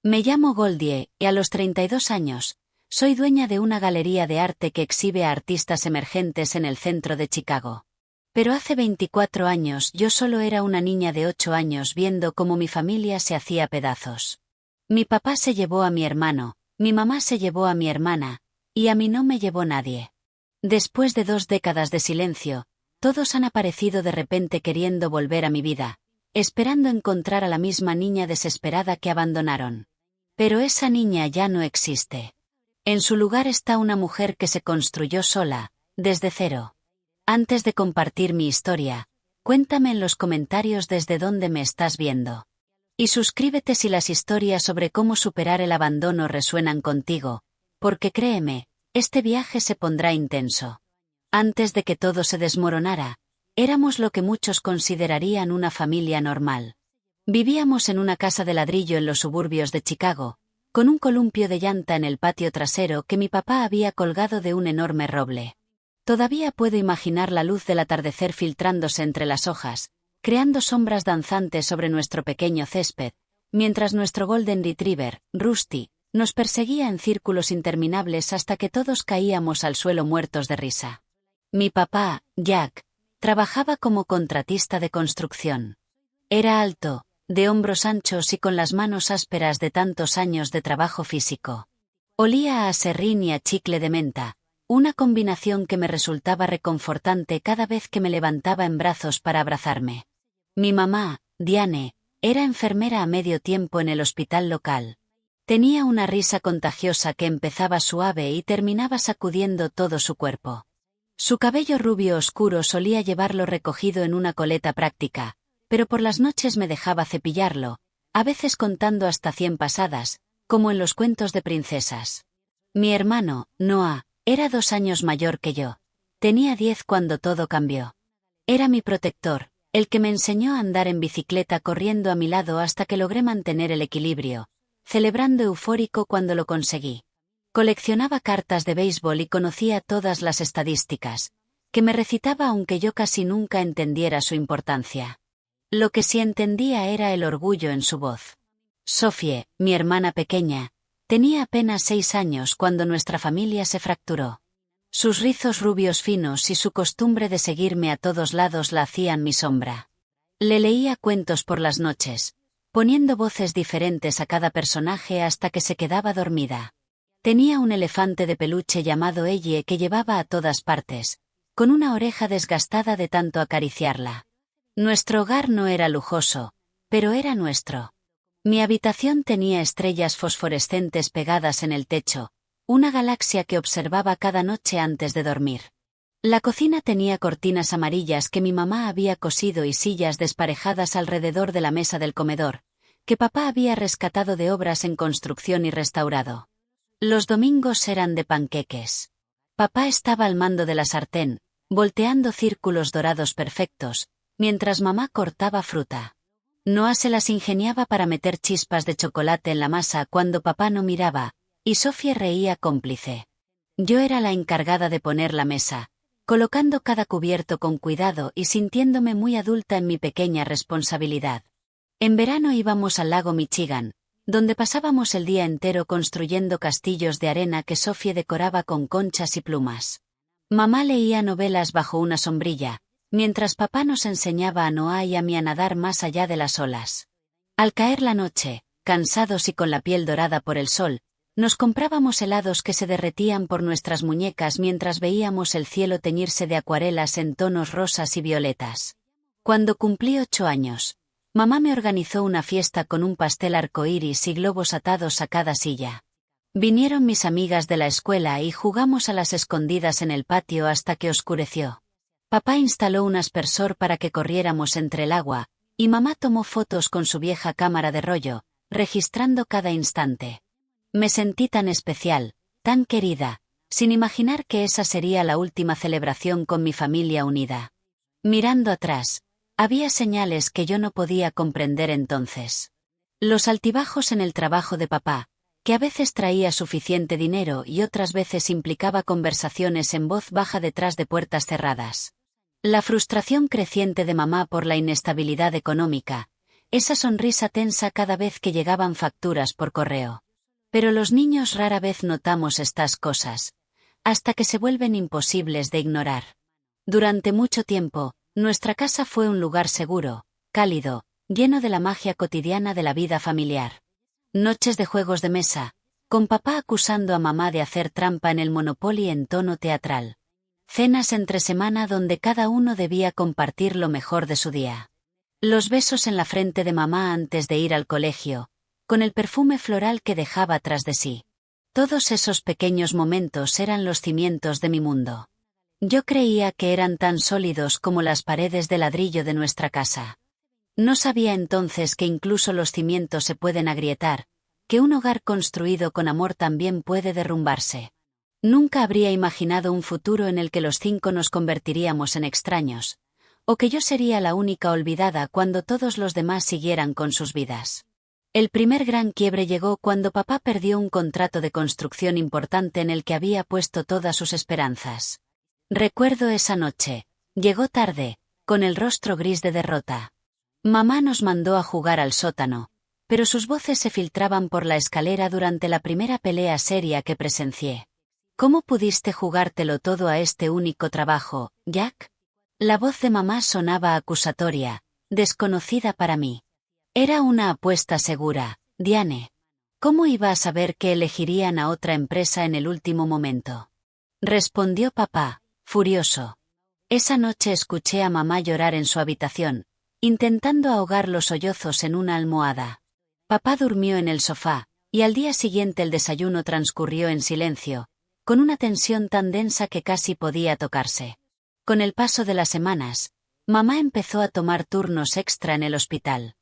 Me llamo Goldie, y a los 32 años, soy dueña de una galería de arte que exhibe a artistas emergentes en el centro de Chicago. Pero hace 24 años yo solo era una niña de 8 años viendo cómo mi familia se hacía pedazos. Mi papá se llevó a mi hermano, mi mamá se llevó a mi hermana, y a mí no me llevó nadie. Después de 2 décadas de silencio, todos han aparecido de repente queriendo volver a mi vida, esperando encontrar a la misma niña desesperada que abandonaron. Pero esa niña ya no existe. En su lugar está una mujer que se construyó sola, desde cero. Antes de compartir mi historia, cuéntame en los comentarios desde dónde me estás viendo. Y suscríbete si las historias sobre cómo superar el abandono resuenan contigo, porque créeme, este viaje se pondrá intenso. Antes de que todo se desmoronara, éramos lo que muchos considerarían una familia normal. Vivíamos en una casa de ladrillo en los suburbios de Chicago, con un columpio de llanta en el patio trasero que mi papá había colgado de un enorme roble. Todavía puedo imaginar la luz del atardecer filtrándose entre las hojas, creando sombras danzantes sobre nuestro pequeño césped, mientras nuestro Golden Retriever, Rusty, nos perseguía en círculos interminables hasta que todos caíamos al suelo muertos de risa. Mi papá, Jack, trabajaba como contratista de construcción. Era alto, de hombros anchos y con las manos ásperas de tantos años de trabajo físico. Olía a aserrín y a chicle de menta, una combinación que me resultaba reconfortante cada vez que me levantaba en brazos para abrazarme. Mi mamá, Diane, era enfermera a medio tiempo en el hospital local. Tenía una risa contagiosa que empezaba suave y terminaba sacudiendo todo su cuerpo. Su cabello rubio oscuro solía llevarlo recogido en una coleta práctica, pero por las noches me dejaba cepillarlo, a veces contando hasta 100 pasadas, como en los cuentos de princesas. Mi hermano, Noah, era 2 años mayor que yo. Tenía 10 cuando todo cambió. Era mi protector, el que me enseñó a andar en bicicleta corriendo a mi lado hasta que logré mantener el equilibrio, celebrando eufórico cuando lo conseguí. Coleccionaba cartas de béisbol y conocía todas las estadísticas, que me recitaba aunque yo casi nunca entendiera su importancia. Lo que sí entendía era el orgullo en su voz. Sophie, mi hermana pequeña, tenía apenas 6 años cuando nuestra familia se fracturó. Sus rizos rubios finos y su costumbre de seguirme a todos lados la hacían mi sombra. Le leía cuentos por las noches, poniendo voces diferentes a cada personaje hasta que se quedaba dormida. Tenía un elefante de peluche llamado Elle que llevaba a todas partes, con una oreja desgastada de tanto acariciarla. Nuestro hogar no era lujoso, pero era nuestro. Mi habitación tenía estrellas fosforescentes pegadas en el techo, una galaxia que observaba cada noche antes de dormir. La cocina tenía cortinas amarillas que mi mamá había cosido y sillas desparejadas alrededor de la mesa del comedor, que papá había rescatado de obras en construcción y restaurado. Los domingos eran de panqueques. Papá estaba al mando de la sartén, volteando círculos dorados perfectos, mientras mamá cortaba fruta. Noah se las ingeniaba para meter chispas de chocolate en la masa cuando papá no miraba, y Sophie reía cómplice. Yo era la encargada de poner la mesa, colocando cada cubierto con cuidado y sintiéndome muy adulta en mi pequeña responsabilidad. En verano íbamos al lago Michigan, donde pasábamos el día entero construyendo castillos de arena que Sophie decoraba con conchas y plumas. Mamá leía novelas bajo una sombrilla, mientras papá nos enseñaba a Noah y a mí a nadar más allá de las olas. Al caer la noche, cansados y con la piel dorada por el sol, nos comprábamos helados que se derretían por nuestras muñecas mientras veíamos el cielo teñirse de acuarelas en tonos rosas y violetas. Cuando cumplí 8 años, mamá me organizó una fiesta con un pastel arcoíris y globos atados a cada silla. Vinieron mis amigas de la escuela y jugamos a las escondidas en el patio hasta que oscureció. Papá instaló un aspersor para que corriéramos entre el agua, y mamá tomó fotos con su vieja cámara de rollo, registrando cada instante. Me sentí tan especial, tan querida, sin imaginar que esa sería la última celebración con mi familia unida. Mirando atrás, había señales que yo no podía comprender entonces. Los altibajos en el trabajo de papá, que a veces traía suficiente dinero y otras veces implicaba conversaciones en voz baja detrás de puertas cerradas. La frustración creciente de mamá por la inestabilidad económica, esa sonrisa tensa cada vez que llegaban facturas por correo. Pero los niños rara vez notamos estas cosas, hasta que se vuelven imposibles de ignorar. Durante mucho tiempo, nuestra casa fue un lugar seguro, cálido, lleno de la magia cotidiana de la vida familiar. Noches de juegos de mesa, con papá acusando a mamá de hacer trampa en el Monopoly en tono teatral. Cenas entre semana donde cada uno debía compartir lo mejor de su día. Los besos en la frente de mamá antes de ir al colegio, con el perfume floral que dejaba tras de sí. Todos esos pequeños momentos eran los cimientos de mi mundo. Yo creía que eran tan sólidos como las paredes de ladrillo de nuestra casa. No sabía entonces que incluso los cimientos se pueden agrietar, que un hogar construido con amor también puede derrumbarse. Nunca habría imaginado un futuro en el que los 5 nos convertiríamos en extraños, o que yo sería la única olvidada cuando todos los demás siguieran con sus vidas. El primer gran quiebre llegó cuando papá perdió un contrato de construcción importante en el que había puesto todas sus esperanzas. Recuerdo esa noche. Llegó tarde, con el rostro gris de derrota. Mamá nos mandó a jugar al sótano, pero sus voces se filtraban por la escalera durante la primera pelea seria que presencié. ¿Cómo pudiste jugártelo todo a este único trabajo, Jack? La voz de mamá sonaba acusatoria, desconocida para mí. Era una apuesta segura, Diane. ¿Cómo iba a saber que elegirían a otra empresa en el último momento? Respondió papá, furioso. Esa noche escuché a mamá llorar en su habitación, intentando ahogar los sollozos en una almohada. Papá durmió en el sofá, y al día siguiente el desayuno transcurrió en silencio, con una tensión tan densa que casi podía tocarse. Con el paso de las semanas, mamá empezó a tomar turnos extra en el hospital.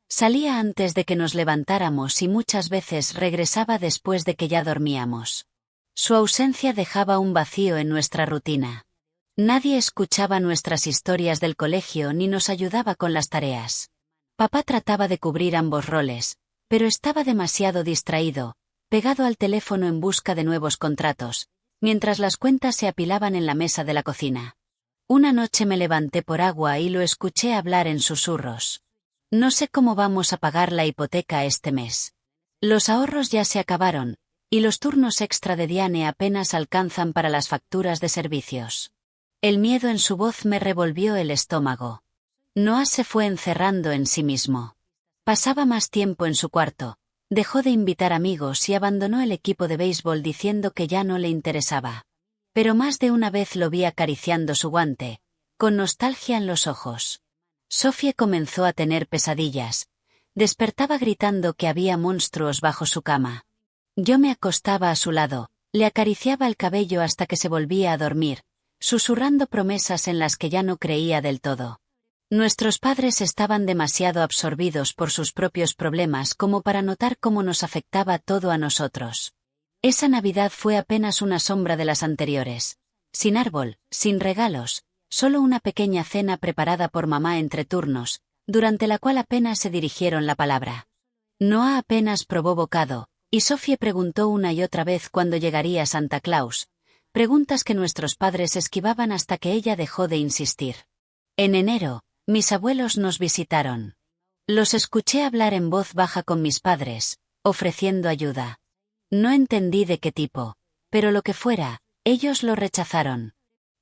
Salía antes de que nos levantáramos y muchas veces regresaba después de que ya dormíamos. Su ausencia dejaba un vacío en nuestra rutina. Nadie escuchaba nuestras historias del colegio ni nos ayudaba con las tareas. Papá trataba de cubrir ambos roles, pero estaba demasiado distraído, pegado al teléfono en busca de nuevos contratos, mientras las cuentas se apilaban en la mesa de la cocina. Una noche me levanté por agua y lo escuché hablar en susurros. No sé cómo vamos a pagar la hipoteca este mes. Los ahorros ya se acabaron, y los turnos extra de Diane apenas alcanzan para las facturas de servicios. El miedo en su voz me revolvió el estómago. Noah se fue encerrando en sí mismo. Pasaba más tiempo en su cuarto, dejó de invitar amigos y abandonó el equipo de béisbol diciendo que ya no le interesaba. Pero más de una vez lo vi acariciando su guante, con nostalgia en los ojos. Sophie comenzó a tener pesadillas. Despertaba gritando que había monstruos bajo su cama. Yo me acostaba a su lado, le acariciaba el cabello hasta que se volvía a dormir, susurrando promesas en las que ya no creía del todo. Nuestros padres estaban demasiado absorbidos por sus propios problemas como para notar cómo nos afectaba todo a nosotros. Esa Navidad fue apenas una sombra de las anteriores. Sin árbol, sin regalos, solo una pequeña cena preparada por mamá entre turnos, durante la cual apenas se dirigieron la palabra. Noah apenas probó bocado, y Sophie preguntó una y otra vez cuándo llegaría Santa Claus, preguntas que nuestros padres esquivaban hasta que ella dejó de insistir. En enero, mis abuelos nos visitaron. Los escuché hablar en voz baja con mis padres, ofreciendo ayuda. No entendí de qué tipo, pero lo que fuera, ellos lo rechazaron.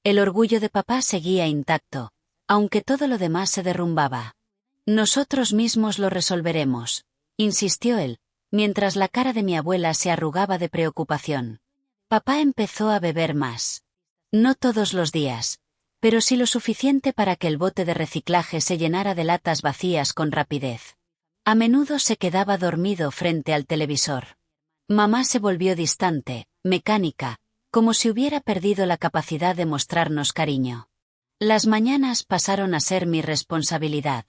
El orgullo de papá seguía intacto, aunque todo lo demás se derrumbaba. Nosotros mismos lo resolveremos, insistió él, mientras la cara de mi abuela se arrugaba de preocupación. Papá empezó a beber más. No todos los días, pero sí lo suficiente para que el bote de reciclaje se llenara de latas vacías con rapidez. A menudo se quedaba dormido frente al televisor. Mamá se volvió distante, mecánica, como si hubiera perdido la capacidad de mostrarnos cariño. Las mañanas pasaron a ser mi responsabilidad.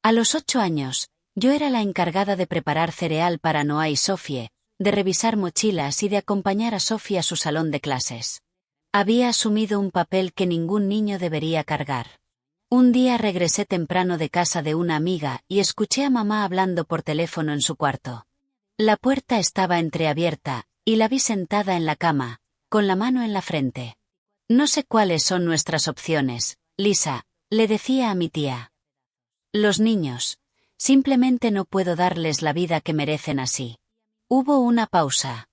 A los 8 años, yo era la encargada de preparar cereal para Noah y Sophie, de revisar mochilas y de acompañar a Sophie a su salón de clases. Había asumido un papel que ningún niño debería cargar. Un día regresé temprano de casa de una amiga y escuché a mamá hablando por teléfono en su cuarto. La puerta estaba entreabierta, y la vi sentada en la cama, con la mano en la frente. No sé cuáles son nuestras opciones, Lisa, le decía a mi tía. Los niños. Simplemente no puedo darles la vida que merecen así. Hubo una pausa.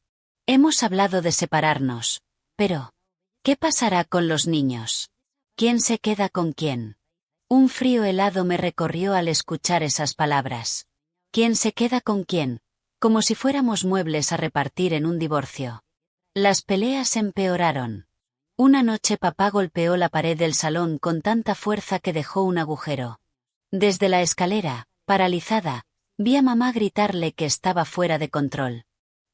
Hemos hablado de separarnos. Pero, ¿qué pasará con los niños? ¿Quién se queda con quién? Un frío helado me recorrió al escuchar esas palabras. ¿Quién se queda con quién? Como si fuéramos muebles a repartir en un divorcio. Las peleas empeoraron. Una noche papá golpeó la pared del salón con tanta fuerza que dejó un agujero. Desde la escalera, paralizada, vi a mamá gritarle que estaba fuera de control.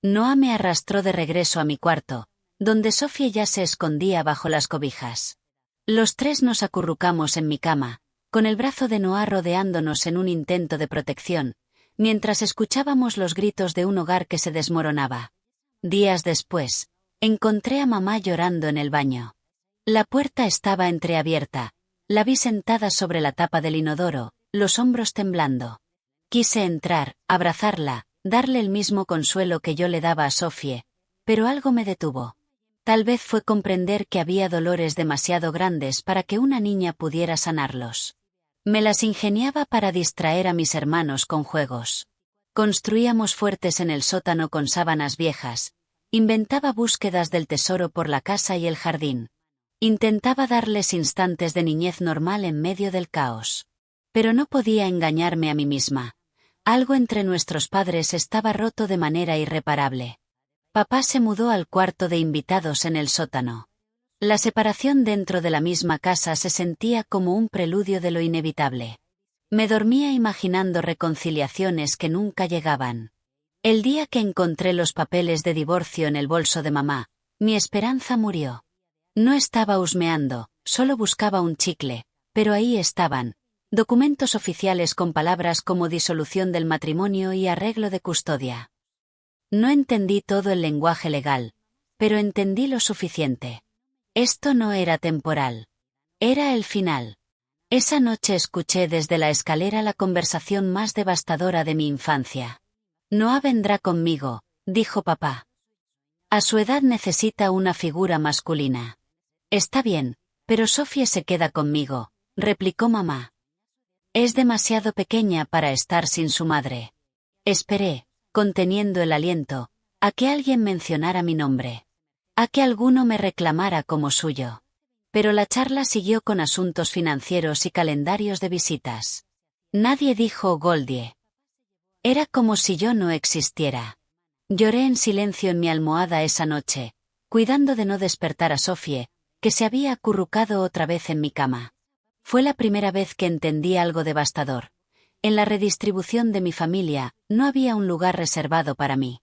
Noah me arrastró de regreso a mi cuarto, donde Sophie ya se escondía bajo las cobijas. Los tres nos acurrucamos en mi cama, con el brazo de Noah rodeándonos en un intento de protección, mientras escuchábamos los gritos de un hogar que se desmoronaba. Días después, encontré a mamá llorando en el baño. La puerta estaba entreabierta. La vi sentada sobre la tapa del inodoro, los hombros temblando. Quise entrar, abrazarla, darle el mismo consuelo que yo le daba a Sophie, pero algo me detuvo. Tal vez fue comprender que había dolores demasiado grandes para que una niña pudiera sanarlos. Me las ingeniaba para distraer a mis hermanos con juegos. Construíamos fuertes en el sótano con sábanas viejas. Inventaba búsquedas del tesoro por la casa y el jardín. Intentaba darles instantes de niñez normal en medio del caos. Pero no podía engañarme a mí misma. Algo entre nuestros padres estaba roto de manera irreparable. Papá se mudó al cuarto de invitados en el sótano. La separación dentro de la misma casa se sentía como un preludio de lo inevitable. Me dormía imaginando reconciliaciones que nunca llegaban. El día que encontré los papeles de divorcio en el bolso de mamá, mi esperanza murió. No estaba husmeando, solo buscaba un chicle, pero ahí estaban, documentos oficiales con palabras como disolución del matrimonio y arreglo de custodia. No entendí todo el lenguaje legal, pero entendí lo suficiente. Esto no era temporal. Era el final. Esa noche escuché desde la escalera la conversación más devastadora de mi infancia. Noah vendrá conmigo, dijo papá. A su edad necesita una figura masculina. Está bien, pero Sophie se queda conmigo, replicó mamá. Es demasiado pequeña para estar sin su madre. Esperé, conteniendo el aliento, a que alguien mencionara mi nombre. A que alguno me reclamara como suyo. Pero la charla siguió con asuntos financieros y calendarios de visitas. Nadie dijo Goldie. Era como si yo no existiera. Lloré en silencio en mi almohada esa noche, cuidando de no despertar a Sophie, que se había acurrucado otra vez en mi cama. Fue la primera vez que entendí algo devastador. En la redistribución de mi familia, no había un lugar reservado para mí.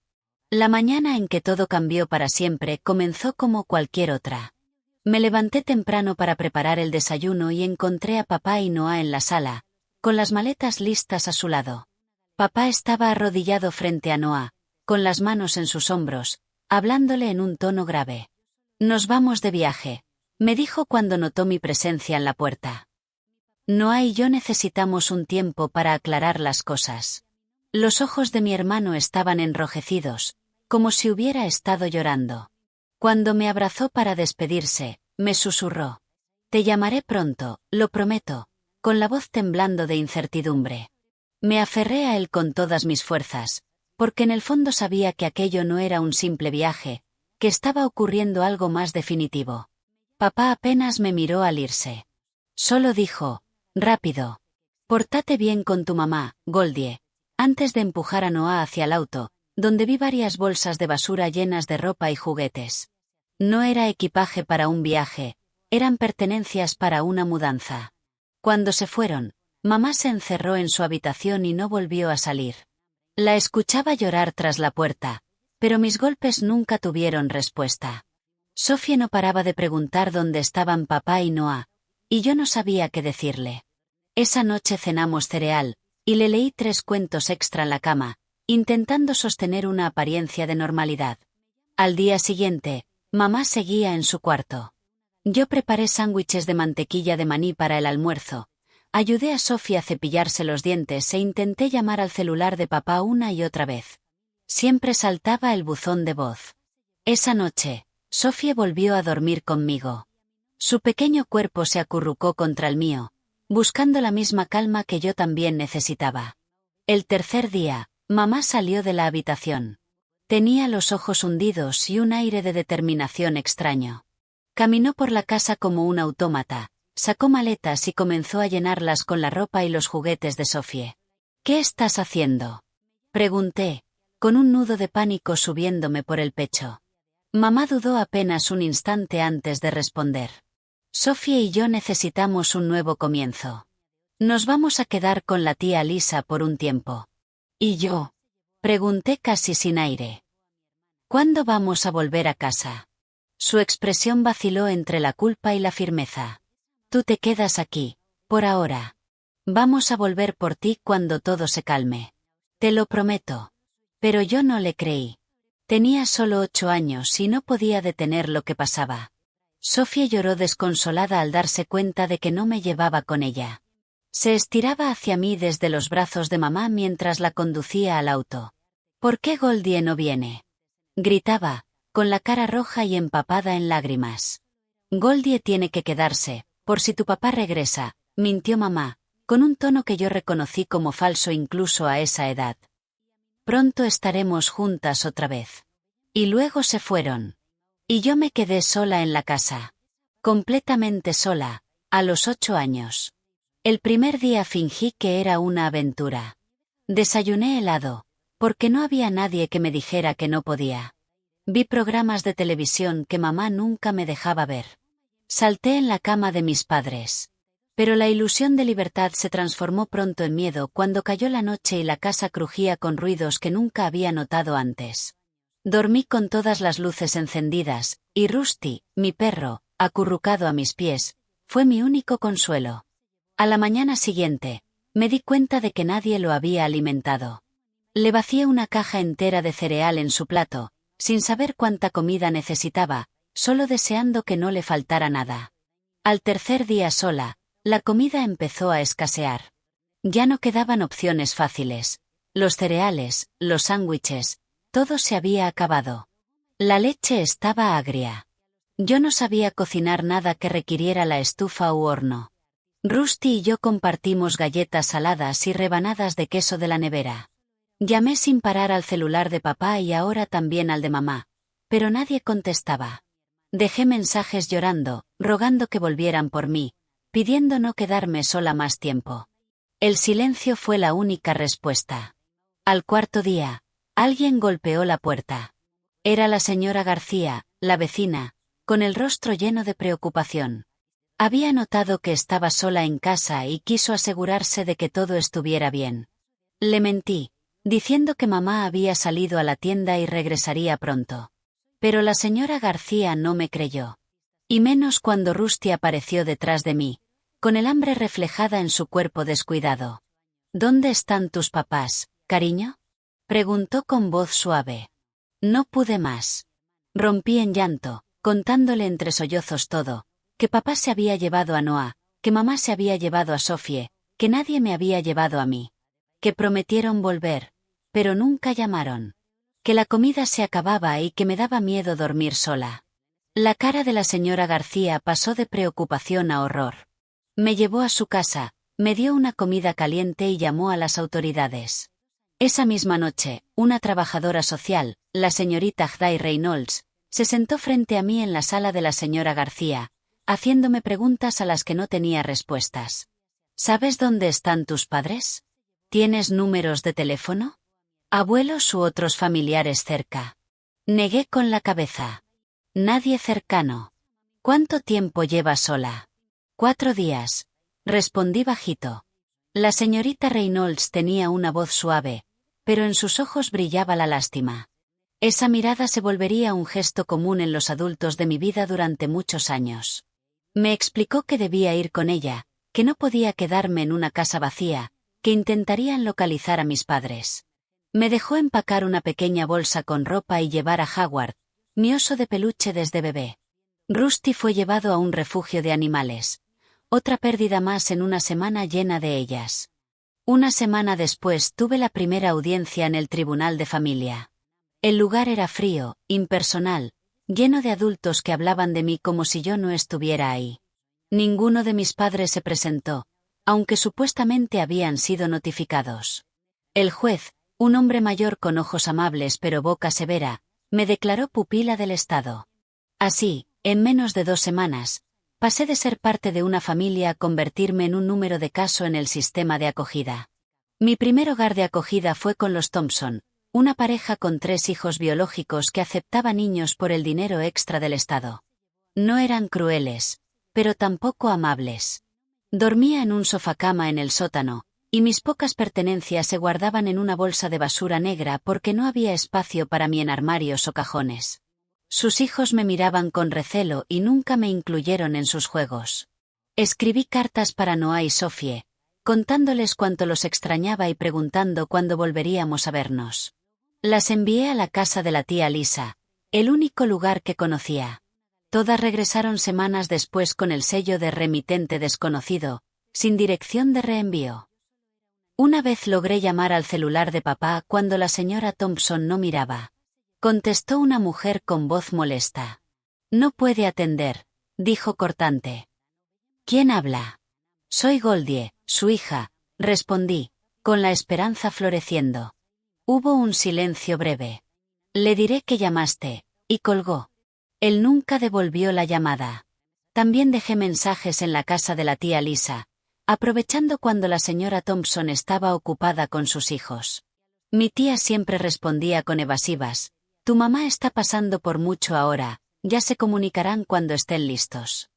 La mañana en que todo cambió para siempre comenzó como cualquier otra. Me levanté temprano para preparar el desayuno y encontré a papá y Noah en la sala, con las maletas listas a su lado. Papá estaba arrodillado frente a Noah, con las manos en sus hombros, hablándole en un tono grave. Nos vamos de viaje, me dijo cuando notó mi presencia en la puerta. Noah y yo necesitamos un tiempo para aclarar las cosas. Los ojos de mi hermano estaban enrojecidos, como si hubiera estado llorando. Cuando me abrazó para despedirse, me susurró. Te llamaré pronto, lo prometo, con la voz temblando de incertidumbre. Me aferré a él con todas mis fuerzas, porque en el fondo sabía que aquello no era un simple viaje, que estaba ocurriendo algo más definitivo. Papá apenas me miró al irse. Solo dijo, rápido. Pórtate bien con tu mamá, Goldie, antes de empujar a Noah hacia el auto, donde vi varias bolsas de basura llenas de ropa y juguetes. No era equipaje para un viaje, eran pertenencias para una mudanza. Cuando se fueron, mamá se encerró en su habitación y no volvió a salir. La escuchaba llorar tras la puerta, pero mis golpes nunca tuvieron respuesta. Sophie no paraba de preguntar dónde estaban papá y Noah, y yo no sabía qué decirle. Esa noche cenamos cereal, y le leí 3 cuentos extra en la cama, intentando sostener una apariencia de normalidad. Al día siguiente, mamá seguía en su cuarto. Yo preparé sándwiches de mantequilla de maní para el almuerzo. Ayudé a Sophie a cepillarse los dientes e intenté llamar al celular de papá una y otra vez. Siempre saltaba el buzón de voz. Esa noche, Sophie volvió a dormir conmigo. Su pequeño cuerpo se acurrucó contra el mío, buscando la misma calma que yo también necesitaba. El tercer día, mamá salió de la habitación. Tenía los ojos hundidos y un aire de determinación extraño. Caminó por la casa como un autómata, sacó maletas y comenzó a llenarlas con la ropa y los juguetes de Sophie. ¿Qué estás haciendo?, pregunté, con un nudo de pánico subiéndome por el pecho. Mamá dudó apenas un instante antes de responder. Sophie y yo necesitamos un nuevo comienzo. Nos vamos a quedar con la tía Lisa por un tiempo. ¿Y yo?, pregunté casi sin aire. ¿Cuándo vamos a volver a casa? Su expresión vaciló entre la culpa y la firmeza. Tú te quedas aquí, por ahora. Vamos a volver por ti cuando todo se calme. Te lo prometo. Pero yo no le creí. Tenía solo 8 años y no podía detener lo que pasaba. Sophie lloró desconsolada al darse cuenta de que no me llevaba con ella. Se estiraba hacia mí desde los brazos de mamá mientras la conducía al auto. ¿Por qué Goldie no viene?, gritaba, con la cara roja y empapada en lágrimas. Goldie tiene que quedarse, por si tu papá regresa, mintió mamá, con un tono que yo reconocí como falso incluso a esa edad. Pronto estaremos juntas otra vez. Y luego se fueron. Y yo me quedé sola en la casa. Completamente sola, a los 8 años. El primer día fingí que era una aventura. Desayuné helado, porque no había nadie que me dijera que no podía. Vi programas de televisión que mamá nunca me dejaba ver. Salté en la cama de mis padres. Pero la ilusión de libertad se transformó pronto en miedo cuando cayó la noche y la casa crujía con ruidos que nunca había notado antes. Dormí con todas las luces encendidas, y Rusty, mi perro, acurrucado a mis pies, fue mi único consuelo. A la mañana siguiente, me di cuenta de que nadie lo había alimentado. Le vacié una caja entera de cereal en su plato, sin saber cuánta comida necesitaba, solo deseando que no le faltara nada. Al tercer día sola, la comida empezó a escasear. Ya no quedaban opciones fáciles. Los cereales, los sándwiches, todo se había acabado. La leche estaba agria. Yo no sabía cocinar nada que requiriera la estufa u horno. Rusty y yo compartimos galletas saladas y rebanadas de queso de la nevera. Llamé sin parar al celular de papá y ahora también al de mamá, pero nadie contestaba. Dejé mensajes llorando, rogando que volvieran por mí, pidiendo no quedarme sola más tiempo. El silencio fue la única respuesta. Al cuarto día, alguien golpeó la puerta. Era la señora García, la vecina, con el rostro lleno de preocupación. Había notado que estaba sola en casa y quiso asegurarse de que todo estuviera bien. Le mentí, diciendo que mamá había salido a la tienda y regresaría pronto. Pero la señora García no me creyó. Y menos cuando Rusty apareció detrás de mí, con el hambre reflejada en su cuerpo descuidado. ¿Dónde están tus papás, cariño?, preguntó con voz suave. No pude más. Rompí en llanto, contándole entre sollozos todo, que papá se había llevado a Noah, que mamá se había llevado a Sophie, que nadie me había llevado a mí. Que prometieron volver, pero nunca llamaron. Que la comida se acababa y que me daba miedo dormir sola. La cara de la señora García pasó de preocupación a horror. Me llevó a su casa, me dio una comida caliente y llamó a las autoridades. Esa misma noche, una trabajadora social, la señorita Hday Reynolds, se sentó frente a mí en la sala de la señora García, haciéndome preguntas a las que no tenía respuestas. ¿Sabes dónde están tus padres? ¿Tienes números de teléfono? ¿Abuelos u otros familiares cerca? Negué con la cabeza. Nadie cercano. ¿Cuánto tiempo llevas sola? 4 días. Respondí bajito. La señorita Reynolds tenía una voz suave, pero en sus ojos brillaba la lástima. Esa mirada se volvería un gesto común en los adultos de mi vida durante muchos años. Me explicó que debía ir con ella, que no podía quedarme en una casa vacía, que intentarían localizar a mis padres. Me dejó empacar una pequeña bolsa con ropa y llevar a Howard, mi oso de peluche desde bebé. Rusty fue llevado a un refugio de animales. Otra pérdida más en una semana llena de ellas. Una semana después tuve la primera audiencia en el tribunal de familia. El lugar era frío, impersonal, lleno de adultos que hablaban de mí como si yo no estuviera ahí. Ninguno de mis padres se presentó, aunque supuestamente habían sido notificados. El juez, un hombre mayor con ojos amables pero boca severa, me declaró pupila del Estado. Así, en menos de 2 semanas, pasé de ser parte de una familia a convertirme en un número de caso en el sistema de acogida. Mi primer hogar de acogida fue con los Thompson, una pareja con 3 hijos biológicos que aceptaba niños por el dinero extra del Estado. No eran crueles, pero tampoco amables. Dormía en un sofacama en el sótano, y mis pocas pertenencias se guardaban en una bolsa de basura negra porque no había espacio para mí en armarios o cajones. Sus hijos me miraban con recelo y nunca me incluyeron en sus juegos. Escribí cartas para Noah y Sophie, contándoles cuánto los extrañaba y preguntando cuándo volveríamos a vernos. Las envié a la casa de la tía Lisa, el único lugar que conocía. Todas regresaron semanas después con el sello de remitente desconocido, sin dirección de reenvío. Una vez logré llamar al celular de papá cuando la señora Thompson no miraba. Contestó una mujer con voz molesta. No puede atender, dijo cortante. ¿Quién habla? Soy Goldie, su hija, respondí, con la esperanza floreciendo. Hubo un silencio breve. Le diré que llamaste, y colgó. Él nunca devolvió la llamada. También dejé mensajes en la casa de la tía Lisa, aprovechando cuando la señora Thompson estaba ocupada con sus hijos. Mi tía siempre respondía con evasivas. Tu mamá está pasando por mucho ahora, ya se comunicarán cuando estén listos.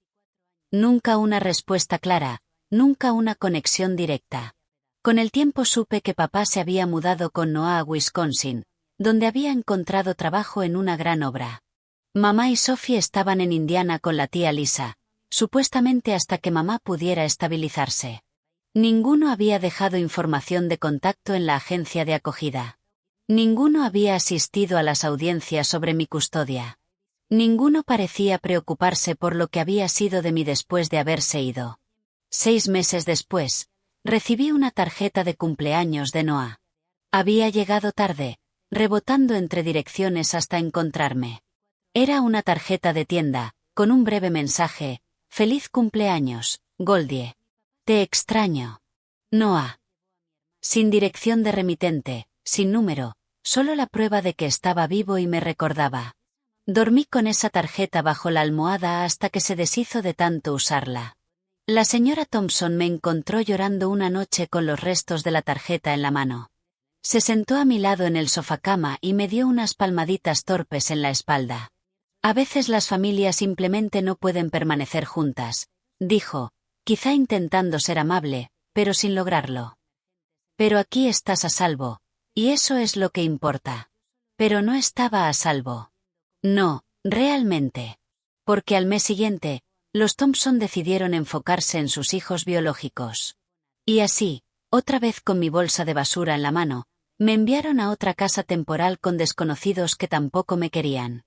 Nunca una respuesta clara, nunca una conexión directa. Con el tiempo supe que papá se había mudado con Noah a Wisconsin, donde había encontrado trabajo en una gran obra. Mamá y Sophie estaban en Indiana con la tía Lisa, supuestamente hasta que mamá pudiera estabilizarse. Ninguno había dejado información de contacto en la agencia de acogida. Ninguno había asistido a las audiencias sobre mi custodia. Ninguno parecía preocuparse por lo que había sido de mí después de haberse ido. 6 meses después, recibí una tarjeta de cumpleaños de Noah. Había llegado tarde, rebotando entre direcciones hasta encontrarme. Era una tarjeta de tienda, con un breve mensaje: «Feliz cumpleaños, Goldie. Te extraño. Noah». Sin dirección de remitente, sin número, solo la prueba de que estaba vivo y me recordaba. Dormí con esa tarjeta bajo la almohada hasta que se deshizo de tanto usarla. La señora Thompson me encontró llorando una noche con los restos de la tarjeta en la mano. Se sentó a mi lado en el sofacama y me dio unas palmaditas torpes en la espalda. A veces las familias simplemente no pueden permanecer juntas, dijo, quizá intentando ser amable, pero sin lograrlo. Pero aquí estás a salvo, y eso es lo que importa. Pero no estaba a salvo. No, realmente. Porque al mes siguiente, los Thompson decidieron enfocarse en sus hijos biológicos. Y así, otra vez con mi bolsa de basura en la mano, me enviaron a otra casa temporal con desconocidos que tampoco me querían.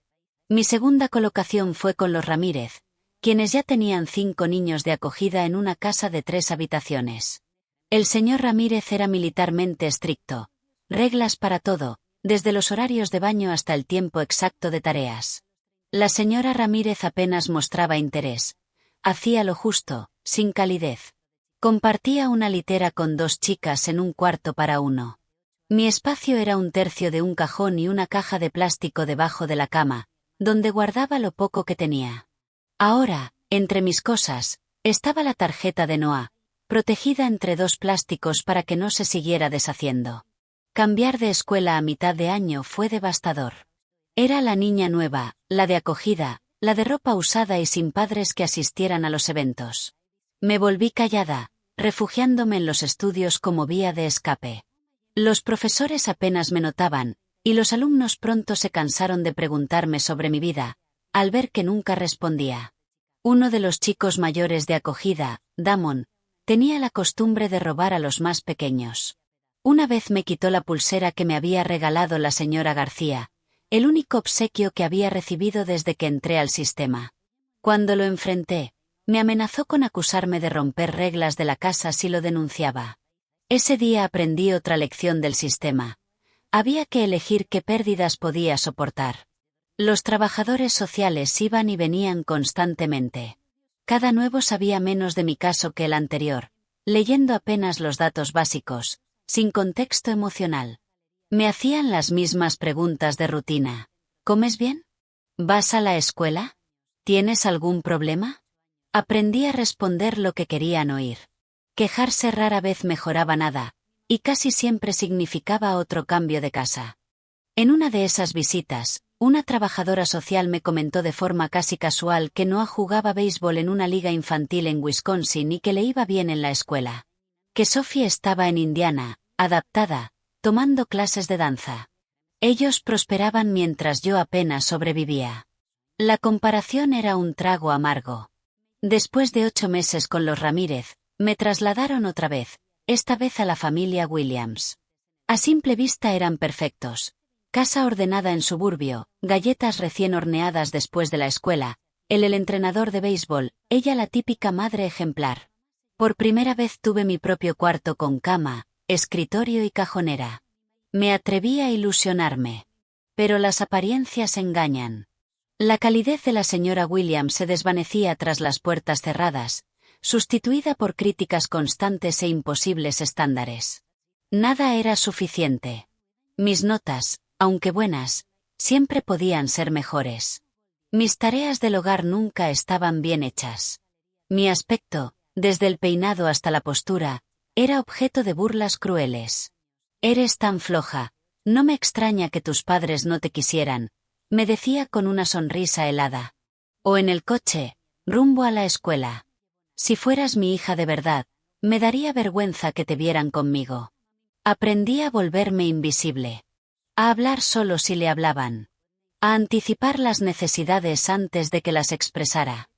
Mi segunda colocación fue con los Ramírez, quienes ya tenían 5 niños de acogida en una casa de 3 habitaciones. El señor Ramírez era militarmente estricto. Reglas para todo, desde los horarios de baño hasta el tiempo exacto de tareas. La señora Ramírez apenas mostraba interés. Hacía lo justo, sin calidez. Compartía una litera con 2 chicas en un cuarto para uno. Mi espacio era 1/3 de un cajón y una caja de plástico debajo de la cama, donde guardaba lo poco que tenía. Ahora, entre mis cosas, estaba la tarjeta de Noah, protegida entre 2 plásticos para que no se siguiera deshaciendo. Cambiar de escuela a mitad de año fue devastador. Era la niña nueva, la de acogida, la de ropa usada y sin padres que asistieran a los eventos. Me volví callada, refugiándome en los estudios como vía de escape. Los profesores apenas me notaban, y los alumnos pronto se cansaron de preguntarme sobre mi vida, al ver que nunca respondía. Uno de los chicos mayores de acogida, Damon, tenía la costumbre de robar a los más pequeños. Una vez me quitó la pulsera que me había regalado la señora García, el único obsequio que había recibido desde que entré al sistema. Cuando lo enfrenté, me amenazó con acusarme de romper reglas de la casa si lo denunciaba. Ese día aprendí otra lección del sistema. Había que elegir qué pérdidas podía soportar. Los trabajadores sociales iban y venían constantemente. Cada nuevo sabía menos de mi caso que el anterior, leyendo apenas los datos básicos, sin contexto emocional. Me hacían las mismas preguntas de rutina. ¿Comes bien? ¿Vas a la escuela? ¿Tienes algún problema? Aprendí a responder lo que querían oír. Quejarse rara vez mejoraba nada, y casi siempre significaba otro cambio de casa. En una de esas visitas, una trabajadora social me comentó de forma casi casual que no jugaba béisbol en una liga infantil en Wisconsin y que le iba bien en la escuela. Que Sophie estaba en Indiana, adaptada, tomando clases de danza. Ellos prosperaban mientras yo apenas sobrevivía. La comparación era un trago amargo. Después de 8 meses con los Ramírez, me trasladaron otra vez, esta vez a la familia Williams. A simple vista eran perfectos. Casa ordenada en suburbio, galletas recién horneadas después de la escuela, él el entrenador de béisbol, ella la típica madre ejemplar. Por primera vez tuve mi propio cuarto con cama, escritorio y cajonera. Me atreví a ilusionarme. Pero las apariencias engañan. La calidez de la señora Williams se desvanecía tras las puertas cerradas, sustituida por críticas constantes e imposibles estándares. Nada era suficiente. Mis notas, aunque buenas, siempre podían ser mejores. Mis tareas del hogar nunca estaban bien hechas. Mi aspecto, desde el peinado hasta la postura, era objeto de burlas crueles. «Eres tan floja, no me extraña que tus padres no te quisieran», me decía con una sonrisa helada. O en el coche, rumbo a la escuela. «Si fueras mi hija de verdad, me daría vergüenza que te vieran conmigo». Aprendí a volverme invisible. A hablar solo si le hablaban. A anticipar las necesidades antes de que las expresara.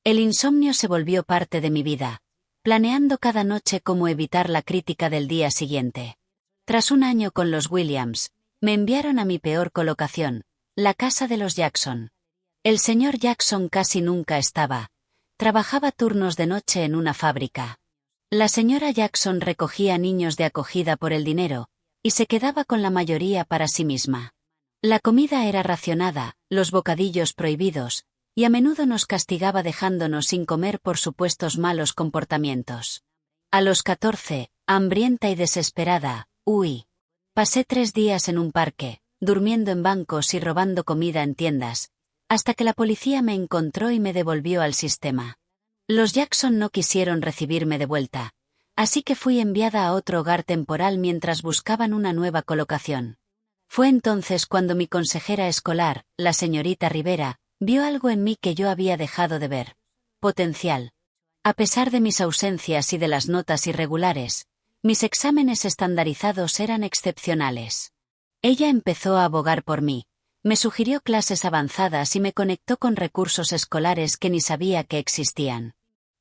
El insomnio se volvió parte de mi vida, planeando cada noche cómo evitar la crítica del día siguiente. Tras un año con los Williams, me enviaron a mi peor colocación, la casa de los Jackson. El señor Jackson casi nunca estaba. Trabajaba turnos de noche en una fábrica. La señora Jackson recogía niños de acogida por el dinero, y se quedaba con la mayoría para sí misma. La comida era racionada, los bocadillos prohibidos, y a menudo nos castigaba dejándonos sin comer por supuestos malos comportamientos. A los 14, hambrienta y desesperada, huí. Pasé 3 días en un parque, durmiendo en bancos y robando comida en tiendas, hasta que la policía me encontró y me devolvió al sistema. Los Jackson no quisieron recibirme de vuelta, así que fui enviada a otro hogar temporal mientras buscaban una nueva colocación. Fue entonces cuando mi consejera escolar, la señorita Rivera, vio algo en mí que yo había dejado de ver. Potencial. A pesar de mis ausencias y de las notas irregulares, mis exámenes estandarizados eran excepcionales. Ella empezó a abogar por mí, me sugirió clases avanzadas y me conectó con recursos escolares que ni sabía que existían.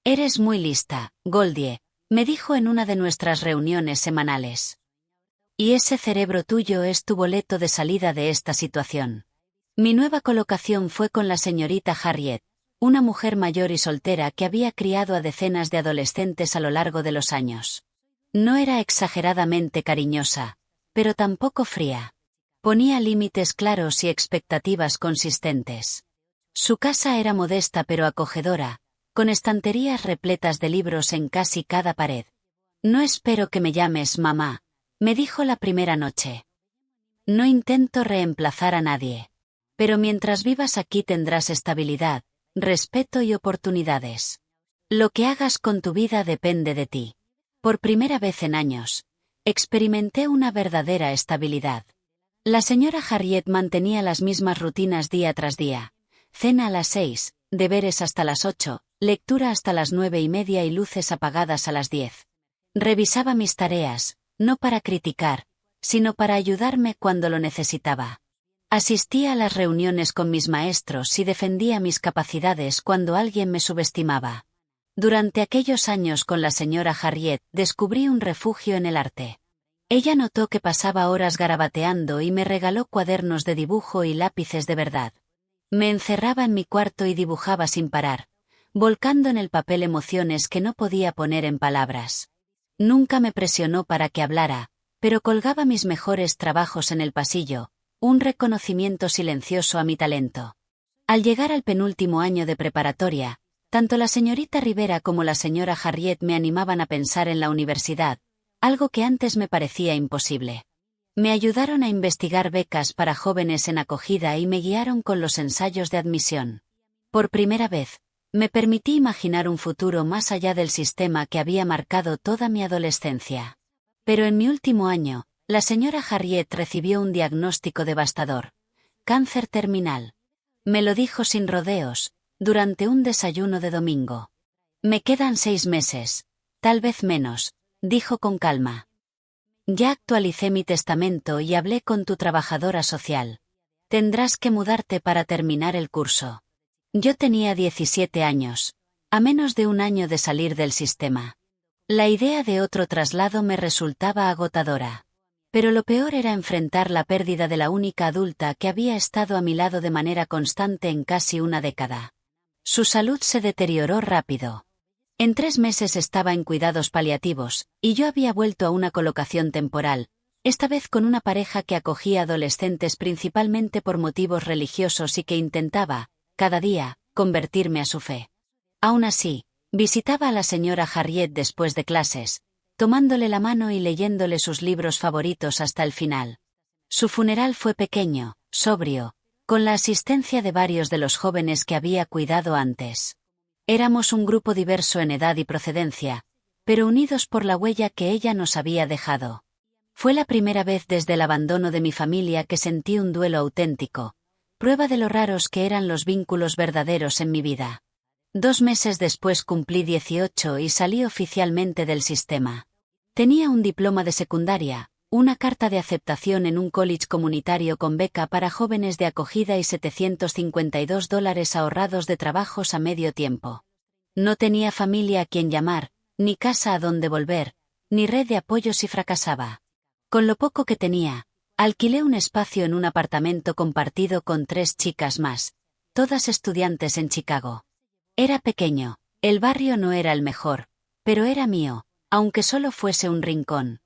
«Eres muy lista, Goldie», me dijo en una de nuestras reuniones semanales. Y ese cerebro tuyo es tu boleto de salida de esta situación. Mi nueva colocación fue con la señorita Harriet, una mujer mayor y soltera que había criado a decenas de adolescentes a lo largo de los años. No era exageradamente cariñosa, pero tampoco fría. Ponía límites claros y expectativas consistentes. Su casa era modesta pero acogedora, con estanterías repletas de libros en casi cada pared. «No espero que me llames mamá», me dijo la primera noche. «No intento reemplazar a nadie. Pero mientras vivas aquí tendrás estabilidad, respeto y oportunidades. Lo que hagas con tu vida depende de ti». Por primera vez en años, experimenté una verdadera estabilidad. La señora Harriet mantenía las mismas rutinas día tras día. Cena a las 6, deberes hasta las 8, lectura hasta las 9:30 y luces apagadas a las 10. Revisaba mis tareas, no para criticar, sino para ayudarme cuando lo necesitaba. Asistía a las reuniones con mis maestros y defendía mis capacidades cuando alguien me subestimaba. Durante aquellos años con la señora Harriet descubrí un refugio en el arte. Ella notó que pasaba horas garabateando y me regaló cuadernos de dibujo y lápices de verdad. Me encerraba en mi cuarto y dibujaba sin parar, volcando en el papel emociones que no podía poner en palabras. Nunca me presionó para que hablara, pero colgaba mis mejores trabajos en el pasillo, un reconocimiento silencioso a mi talento. Al llegar al penúltimo año de preparatoria, tanto la señorita Rivera como la señora Harriet me animaban a pensar en la universidad, algo que antes me parecía imposible. Me ayudaron a investigar becas para jóvenes en acogida y me guiaron con los ensayos de admisión. Por primera vez, me permití imaginar un futuro más allá del sistema que había marcado toda mi adolescencia. Pero en mi último año, la señora Harriet recibió un diagnóstico devastador: cáncer terminal. Me lo dijo sin rodeos, durante un desayuno de domingo. Me quedan 6 meses, tal vez menos, dijo con calma. Ya actualicé mi testamento y hablé con tu trabajadora social. Tendrás que mudarte para terminar el curso. Yo tenía 17 años, a menos de un año de salir del sistema. La idea de otro traslado me resultaba agotadora. Pero lo peor era enfrentar la pérdida de la única adulta que había estado a mi lado de manera constante en casi una década. Su salud se deterioró rápido. En 3 meses estaba en cuidados paliativos, y yo había vuelto a una colocación temporal, esta vez con una pareja que acogía adolescentes principalmente por motivos religiosos y que intentaba, cada día, convertirme a su fe. Aún así, visitaba a la señora Harriet después de clases, tomándole la mano y leyéndole sus libros favoritos hasta el final. Su funeral fue pequeño, sobrio, con la asistencia de varios de los jóvenes que había cuidado antes. Éramos un grupo diverso en edad y procedencia, pero unidos por la huella que ella nos había dejado. Fue la primera vez desde el abandono de mi familia que sentí un duelo auténtico, prueba de lo raros que eran los vínculos verdaderos en mi vida. 2 meses después cumplí 18 y salí oficialmente del sistema. Tenía un diploma de secundaria, una carta de aceptación en un college comunitario con beca para jóvenes de acogida y $752 ahorrados de trabajos a medio tiempo. No tenía familia a quien llamar, ni casa a donde volver, ni red de apoyo si fracasaba. Con lo poco que tenía, alquilé un espacio en un apartamento compartido con 3 chicas más, todas estudiantes en Chicago. Era pequeño, el barrio no era el mejor, pero era mío, aunque solo fuese un rincón.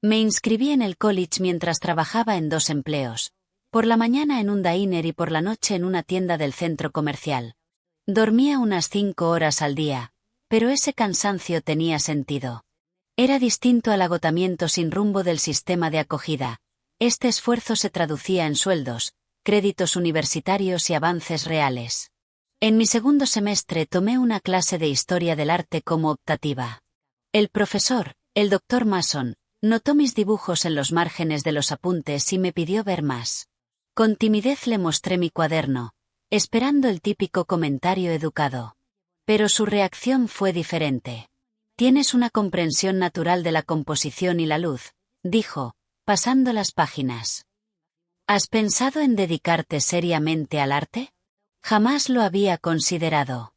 Me inscribí en el college mientras trabajaba en 2 empleos, por la mañana en un diner y por la noche en una tienda del centro comercial. Dormía unas 5 horas al día, pero ese cansancio tenía sentido. Era distinto al agotamiento sin rumbo del sistema de acogida. Este esfuerzo se traducía en sueldos, créditos universitarios y avances reales. En mi segundo semestre tomé una clase de historia del arte como optativa. El profesor, el Dr. Mason, notó mis dibujos en los márgenes de los apuntes y me pidió ver más. Con timidez le mostré mi cuaderno, esperando el típico comentario educado. Pero su reacción fue diferente. «Tienes una comprensión natural de la composición y la luz», dijo, pasando las páginas. «¿Has pensado en dedicarte seriamente al arte? Jamás lo había considerado.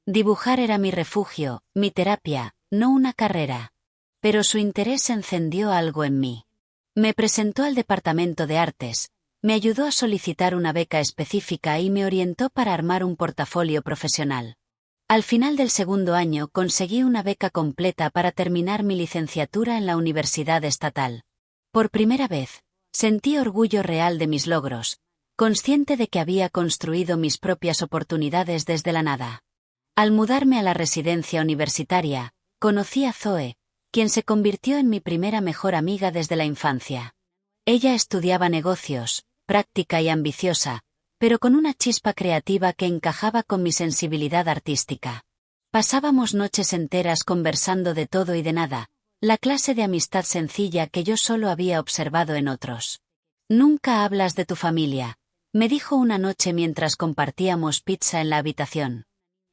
Dibujar era mi refugio, mi terapia, no una carrera». Pero su interés encendió algo en mí. Me presentó al departamento de artes, me ayudó a solicitar una beca específica y me orientó para armar un portafolio profesional. Al final del segundo año conseguí una beca completa para terminar mi licenciatura en la Universidad Estatal. Por primera vez, sentí orgullo real de mis logros, consciente de que había construido mis propias oportunidades desde la nada. Al mudarme a la residencia universitaria, conocí a Zoe, quien se convirtió en mi primera mejor amiga desde la infancia. Ella estudiaba negocios, práctica y ambiciosa, pero con una chispa creativa que encajaba con mi sensibilidad artística. Pasábamos noches enteras conversando de todo y de nada, la clase de amistad sencilla que yo solo había observado en otros. «Nunca hablas de tu familia», me dijo una noche mientras compartíamos pizza en la habitación.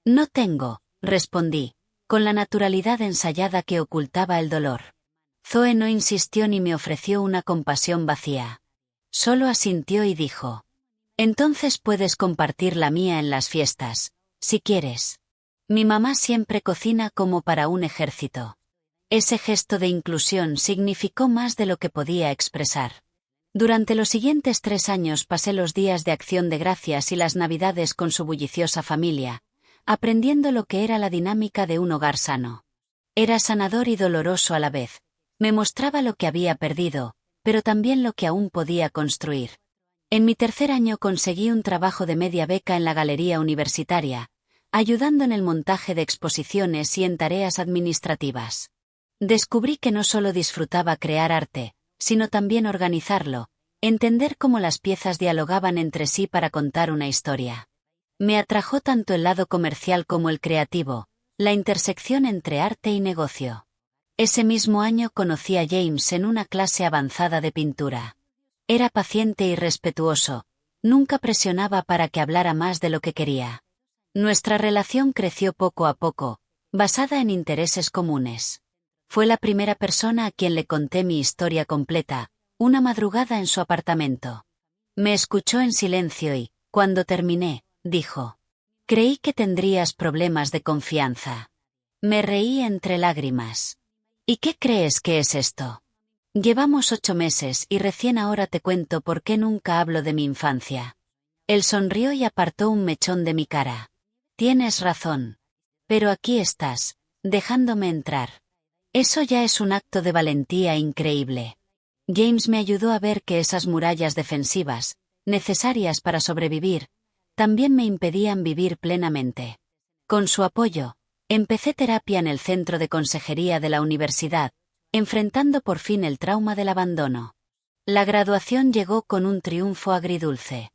«No tengo», respondí, con la naturalidad ensayada que ocultaba el dolor. Zoe no insistió ni me ofreció una compasión vacía. Solo asintió y dijo: «Entonces puedes compartir la mía en las fiestas, si quieres. Mi mamá siempre cocina como para un ejército». Ese gesto de inclusión significó más de lo que podía expresar. Durante los siguientes 3 años pasé los días de Acción de Gracias y las Navidades con su bulliciosa familia, aprendiendo lo que era la dinámica de un hogar sano. Era sanador y doloroso a la vez. Me mostraba lo que había perdido, pero también lo que aún podía construir. En mi tercer año conseguí un trabajo de media beca en la galería universitaria, ayudando en el montaje de exposiciones y en tareas administrativas. Descubrí que no solo disfrutaba crear arte, sino también organizarlo, entender cómo las piezas dialogaban entre sí para contar una historia. Me atrajo tanto el lado comercial como el creativo, la intersección entre arte y negocio. Ese mismo año conocí a James en una clase avanzada de pintura. Era paciente y respetuoso, nunca presionaba para que hablara más de lo que quería. Nuestra relación creció poco a poco, basada en intereses comunes. Fue la primera persona a quien le conté mi historia completa, una madrugada en su apartamento. Me escuchó en silencio y, cuando terminé, dijo: «Creí que tendrías problemas de confianza». Me reí entre lágrimas. «¿Y qué crees que es esto? Llevamos 8 meses y recién ahora te cuento por qué nunca hablo de mi infancia». Él sonrió y apartó un mechón de mi cara. «Tienes razón. Pero aquí estás, dejándome entrar. Eso ya es un acto de valentía increíble». James me ayudó a ver que esas murallas defensivas, necesarias para sobrevivir, también me impedían vivir plenamente. Con su apoyo, empecé terapia en el centro de consejería de la universidad, enfrentando por fin el trauma del abandono. La graduación llegó con un triunfo agridulce.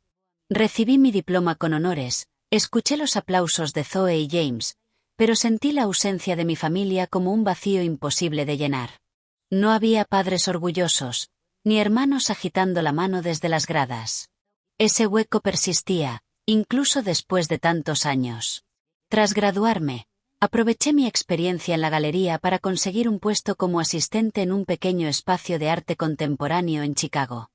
Recibí mi diploma con honores, escuché los aplausos de Zoe y James, pero sentí la ausencia de mi familia como un vacío imposible de llenar. No había padres orgullosos, ni hermanos agitando la mano desde las gradas. Ese hueco persistía, incluso después de tantos años. Tras graduarme, aproveché mi experiencia en la galería para conseguir un puesto como asistente en un pequeño espacio de arte contemporáneo en Chicago.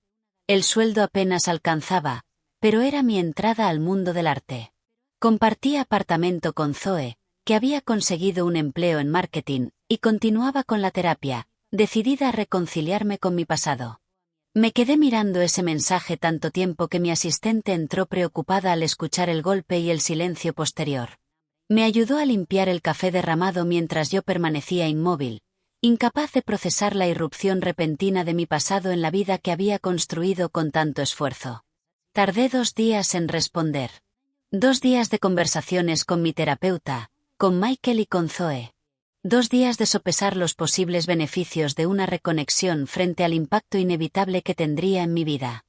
El sueldo apenas alcanzaba, pero era mi entrada al mundo del arte. Compartí apartamento con Zoe, que había conseguido un empleo en marketing, y continuaba con la terapia, decidida a reconciliarme con mi pasado. Me quedé mirando ese mensaje tanto tiempo que mi asistente entró preocupada al escuchar el golpe y el silencio posterior. Me ayudó a limpiar el café derramado mientras yo permanecía inmóvil, incapaz de procesar la irrupción repentina de mi pasado en la vida que había construido con tanto esfuerzo. Tardé 2 días en responder. 2 días de conversaciones con mi terapeuta, con Michael y con Zoe. 2 días de sopesar los posibles beneficios de una reconexión frente al impacto inevitable que tendría en mi vida.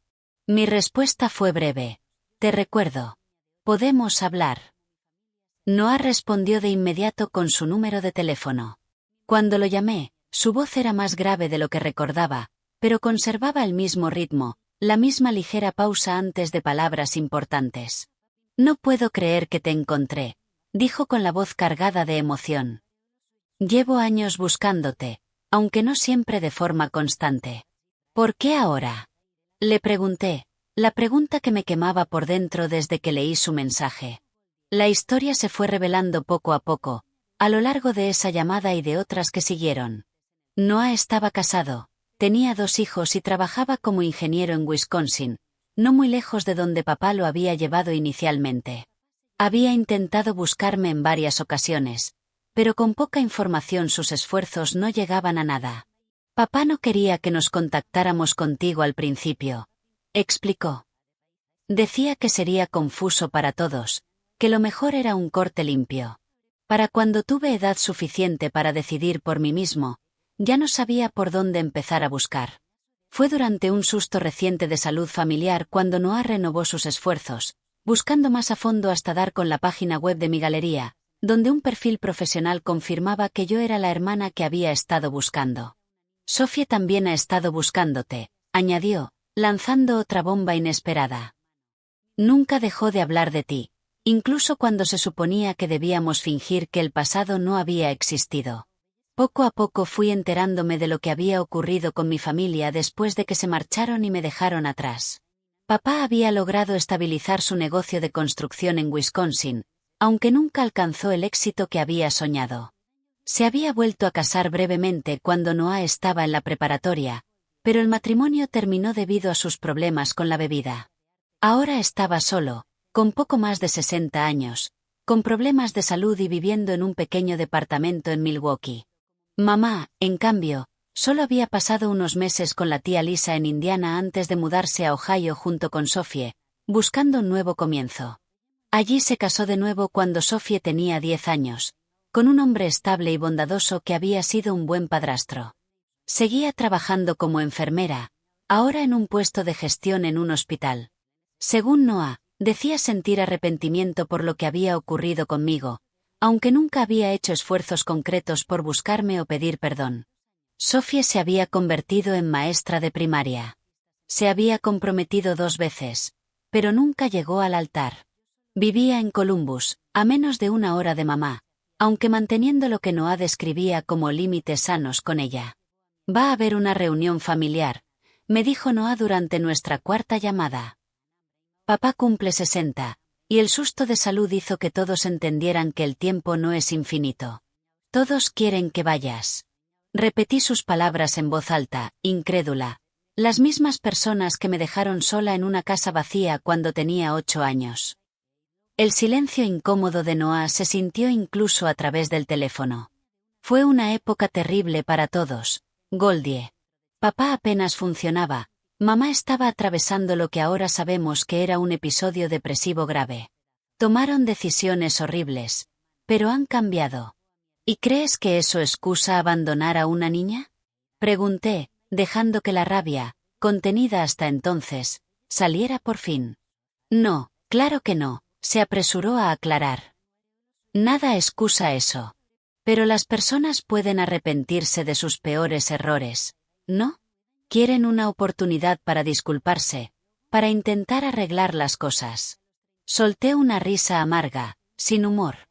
Mi respuesta fue breve: «Te recuerdo. Podemos hablar». Noah respondió de inmediato con su número de teléfono. Cuando lo llamé, su voz era más grave de lo que recordaba, pero conservaba el mismo ritmo, la misma ligera pausa antes de palabras importantes. «No puedo creer que te encontré», dijo con la voz cargada de emoción. «Llevo años buscándote, aunque no siempre de forma constante». «¿Por qué ahora?», le pregunté, la pregunta que me quemaba por dentro desde que leí su mensaje. La historia se fue revelando poco a poco, a lo largo de esa llamada y de otras que siguieron. Noah estaba casado, tenía 2 hijos y trabajaba como ingeniero en Wisconsin, no muy lejos de donde papá lo había llevado inicialmente. Había intentado buscarme en varias ocasiones, pero con poca información sus esfuerzos no llegaban a nada. «Papá no quería que nos contactáramos contigo al principio», explicó. «Decía que sería confuso para todos, que lo mejor era un corte limpio. Para cuando tuve edad suficiente para decidir por mí mismo, ya no sabía por dónde empezar a buscar». Fue durante un susto reciente de salud familiar cuando Noah renovó sus esfuerzos, buscando más a fondo hasta dar con la página web de mi galería, donde un perfil profesional confirmaba que yo era la hermana que había estado buscando. «Sophie también ha estado buscándote», añadió, lanzando otra bomba inesperada. «Nunca dejó de hablar de ti, incluso cuando se suponía que debíamos fingir que el pasado no había existido». Poco a poco fui enterándome de lo que había ocurrido con mi familia después de que se marcharon y me dejaron atrás. Papá había logrado estabilizar su negocio de construcción en Wisconsin, aunque nunca alcanzó el éxito que había soñado. Se había vuelto a casar brevemente cuando Noah estaba en la preparatoria, pero el matrimonio terminó debido a sus problemas con la bebida. Ahora estaba solo, con poco más de 60 años, con problemas de salud y viviendo en un pequeño departamento en Milwaukee. Mamá, en cambio, solo había pasado unos meses con la tía Lisa en Indiana antes de mudarse a Ohio junto con Sophie, buscando un nuevo comienzo. Allí se casó de nuevo cuando Sophie tenía 10 años, con un hombre estable y bondadoso que había sido un buen padrastro. Seguía trabajando como enfermera, ahora en un puesto de gestión en un hospital. Según Noah, decía sentir arrepentimiento por lo que había ocurrido conmigo, aunque nunca había hecho esfuerzos concretos por buscarme o pedir perdón. Sophie se había convertido en maestra de primaria. Se había comprometido 2 veces, pero nunca llegó al altar. Vivía en Columbus, a menos de 1 hora de mamá, aunque manteniendo lo que Noah describía como límites sanos con ella. Va a haber una reunión familiar, me dijo Noah durante nuestra 4ª llamada. Papá cumple 60, y el susto de salud hizo que todos entendieran que el tiempo no es infinito. Todos quieren que vayas. Repetí sus palabras en voz alta, incrédula. Las mismas personas que me dejaron sola en una casa vacía cuando tenía 8 años. El silencio incómodo de Noah se sintió incluso a través del teléfono. Fue una época terrible para todos, Goldie. Papá apenas funcionaba. Mamá estaba atravesando lo que ahora sabemos que era un episodio depresivo grave. Tomaron decisiones horribles, pero han cambiado. ¿Y crees que eso excusa abandonar a una niña? Pregunté, dejando que la rabia, contenida hasta entonces, saliera por fin. No, claro que no, se apresuró a aclarar. Nada excusa eso. Pero las personas pueden arrepentirse de sus peores errores, ¿no? Quieren una oportunidad para disculparse, para intentar arreglar las cosas. Solté una risa amarga, sin humor.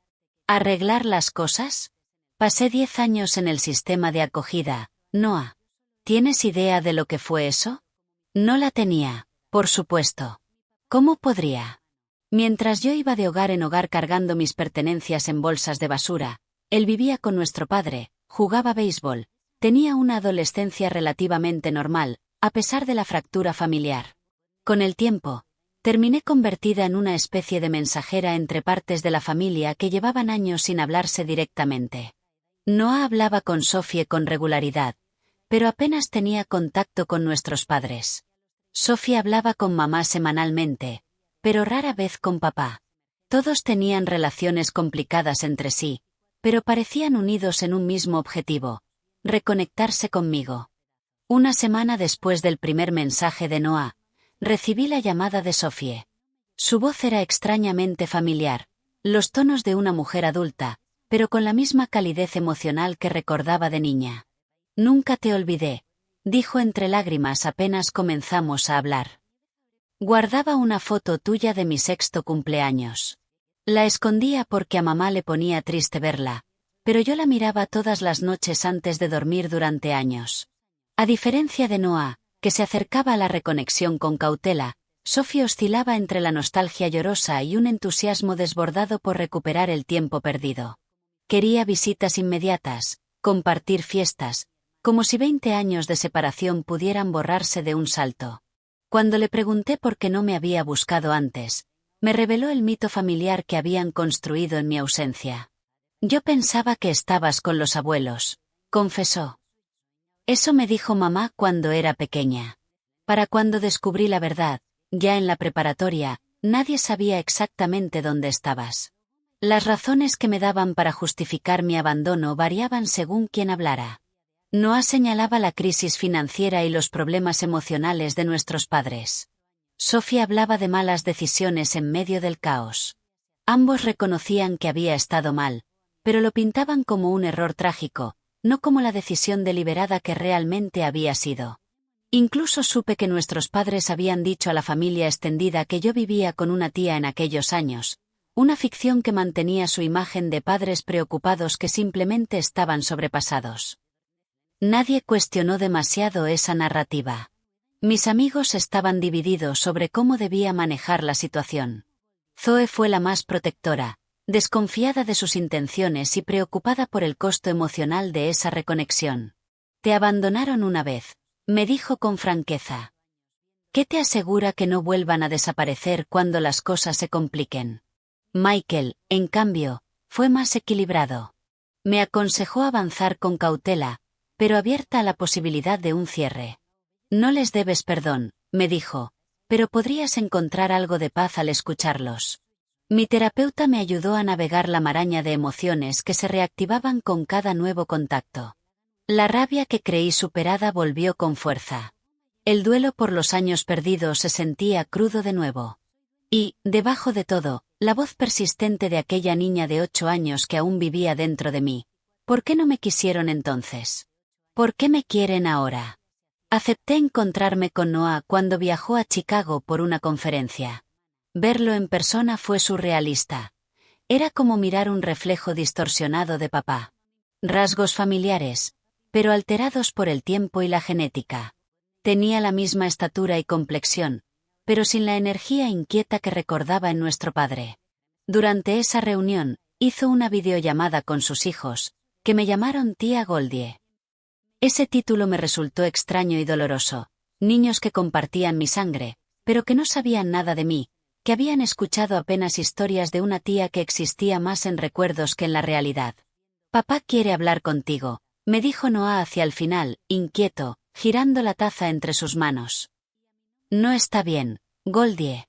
¿Arreglar las cosas? Pasé 10 años en el sistema de acogida, Noah. ¿Tienes idea de lo que fue eso? No la tenía, por supuesto. ¿Cómo podría? Mientras yo iba de hogar en hogar cargando mis pertenencias en bolsas de basura, él vivía con nuestro padre, jugaba béisbol. Tenía una adolescencia relativamente normal, a pesar de la fractura familiar. Con el tiempo, terminé convertida en una especie de mensajera entre partes de la familia que llevaban años sin hablarse directamente. Noah hablaba con Sophie con regularidad, pero apenas tenía contacto con nuestros padres. Sophie hablaba con mamá semanalmente, pero rara vez con papá. Todos tenían relaciones complicadas entre sí, pero parecían unidos en un mismo objetivo: reconectarse conmigo. 1 semana después del primer mensaje de Noah, recibí la llamada de Sophie. Su voz era extrañamente familiar, los tonos de una mujer adulta, pero con la misma calidez emocional que recordaba de niña. Nunca te olvidé, dijo entre lágrimas apenas comenzamos a hablar. Guardaba una foto tuya de mi 6º cumpleaños. La escondía porque a mamá le ponía triste verla, pero yo la miraba todas las noches antes de dormir durante años. A diferencia de Noah, que se acercaba a la reconexión con cautela, Sophie oscilaba entre la nostalgia llorosa y un entusiasmo desbordado por recuperar el tiempo perdido. Quería visitas inmediatas, compartir fiestas, como si 20 años de separación pudieran borrarse de un salto. Cuando le pregunté por qué no me había buscado antes, me reveló el mito familiar que habían construido en mi ausencia. Yo pensaba que estabas con los abuelos, confesó. Eso me dijo mamá cuando era pequeña. Para cuando descubrí la verdad, ya en la preparatoria, nadie sabía exactamente dónde estabas. Las razones que me daban para justificar mi abandono variaban según quien hablara. Noah señalaba la crisis financiera y los problemas emocionales de nuestros padres. Sophie hablaba de malas decisiones en medio del caos. Ambos reconocían que había estado mal, pero lo pintaban como un error trágico, no como la decisión deliberada que realmente había sido. Incluso supe que nuestros padres habían dicho a la familia extendida que yo vivía con una tía en aquellos años, una ficción que mantenía su imagen de padres preocupados que simplemente estaban sobrepasados. Nadie cuestionó demasiado esa narrativa. Mis amigos estaban divididos sobre cómo debía manejar la situación. Zoe fue la más protectora, desconfiada de sus intenciones y preocupada por el costo emocional de esa reconexión. Te abandonaron una vez, me dijo con franqueza. ¿Qué te asegura que no vuelvan a desaparecer cuando las cosas se compliquen? Michael, en cambio, fue más equilibrado. Me aconsejó avanzar con cautela, pero abierta a la posibilidad de un cierre. No les debes perdón, me dijo, pero podrías encontrar algo de paz al escucharlos. Mi terapeuta me ayudó a navegar la maraña de emociones que se reactivaban con cada nuevo contacto. La rabia que creí superada volvió con fuerza. El duelo por los años perdidos se sentía crudo de nuevo. Y, debajo de todo, la voz persistente de aquella niña de 8 años que aún vivía dentro de mí. ¿Por qué no me quisieron entonces? ¿Por qué me quieren ahora? Acepté encontrarme con Noah cuando viajó a Chicago por una conferencia. Verlo en persona fue surrealista. Era como mirar un reflejo distorsionado de papá. Rasgos familiares, pero alterados por el tiempo y la genética. Tenía la misma estatura y complexión, pero sin la energía inquieta que recordaba en nuestro padre. Durante esa reunión, hizo una videollamada con sus hijos, que me llamaron tía Goldie. Ese título me resultó extraño y doloroso. Niños que compartían mi sangre, pero que no sabían nada de mí, que habían escuchado apenas historias de una tía que existía más en recuerdos que en la realidad. Papá quiere hablar contigo, me dijo Noah hacia el final, inquieto, girando la taza entre sus manos. No está bien, Goldie.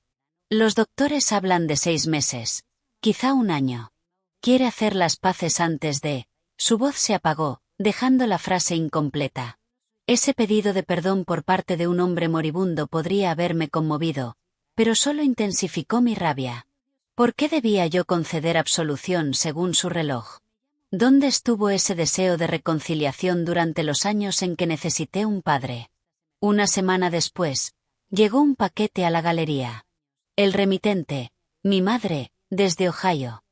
Los doctores hablan de 6 meses, quizá un año. Quiere hacer las paces antes de... Su voz se apagó, dejando la frase incompleta. Ese pedido de perdón por parte de un hombre moribundo podría haberme conmovido, pero solo intensificó mi rabia. ¿Por qué debía yo conceder absolución según su reloj? ¿Dónde estuvo ese deseo de reconciliación durante los años en que necesité un padre? Una semana después, llegó un paquete a la galería. El remitente, mi madre, desde Ohio.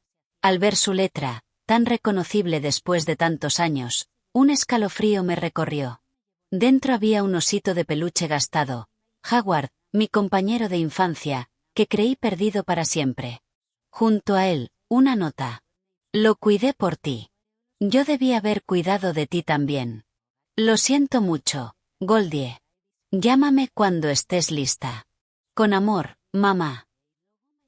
Al ver su letra, tan reconocible después de tantos años, un escalofrío me recorrió. Dentro había un osito de peluche gastado, Howard, mi compañero de infancia, que creí perdido para siempre. Junto a él, una nota. Lo cuidé por ti. Yo debí haber cuidado de ti también. Lo siento mucho, Goldie. Llámame cuando estés lista. Con amor, mamá.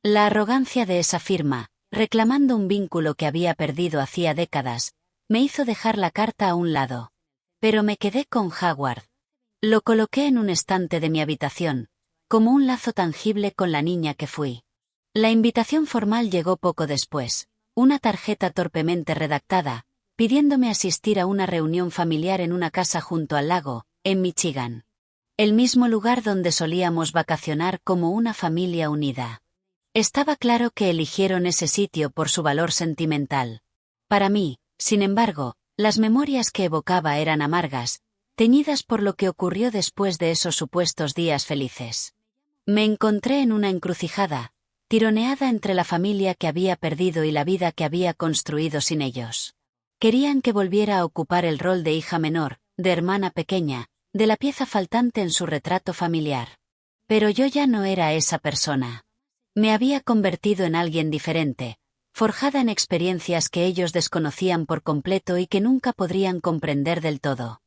La arrogancia de esa firma, reclamando un vínculo que había perdido hacía décadas, me hizo dejar la carta a un lado. Pero me quedé con Howard. Lo coloqué en un estante de mi habitación, como un lazo tangible con la niña que fui. La invitación formal llegó poco después, una tarjeta torpemente redactada, pidiéndome asistir a una reunión familiar en una casa junto al lago, en Michigan. El mismo lugar donde solíamos vacacionar como una familia unida. Estaba claro que eligieron ese sitio por su valor sentimental. Para mí, sin embargo, las memorias que evocaba eran amargas, teñidas por lo que ocurrió después de esos supuestos días felices. Me encontré en una encrucijada, tironeada entre la familia que había perdido y la vida que había construido sin ellos. Querían que volviera a ocupar el rol de hija menor, de hermana pequeña, de la pieza faltante en su retrato familiar. Pero yo ya no era esa persona. Me había convertido en alguien diferente, forjada en experiencias que ellos desconocían por completo y que nunca podrían comprender del todo.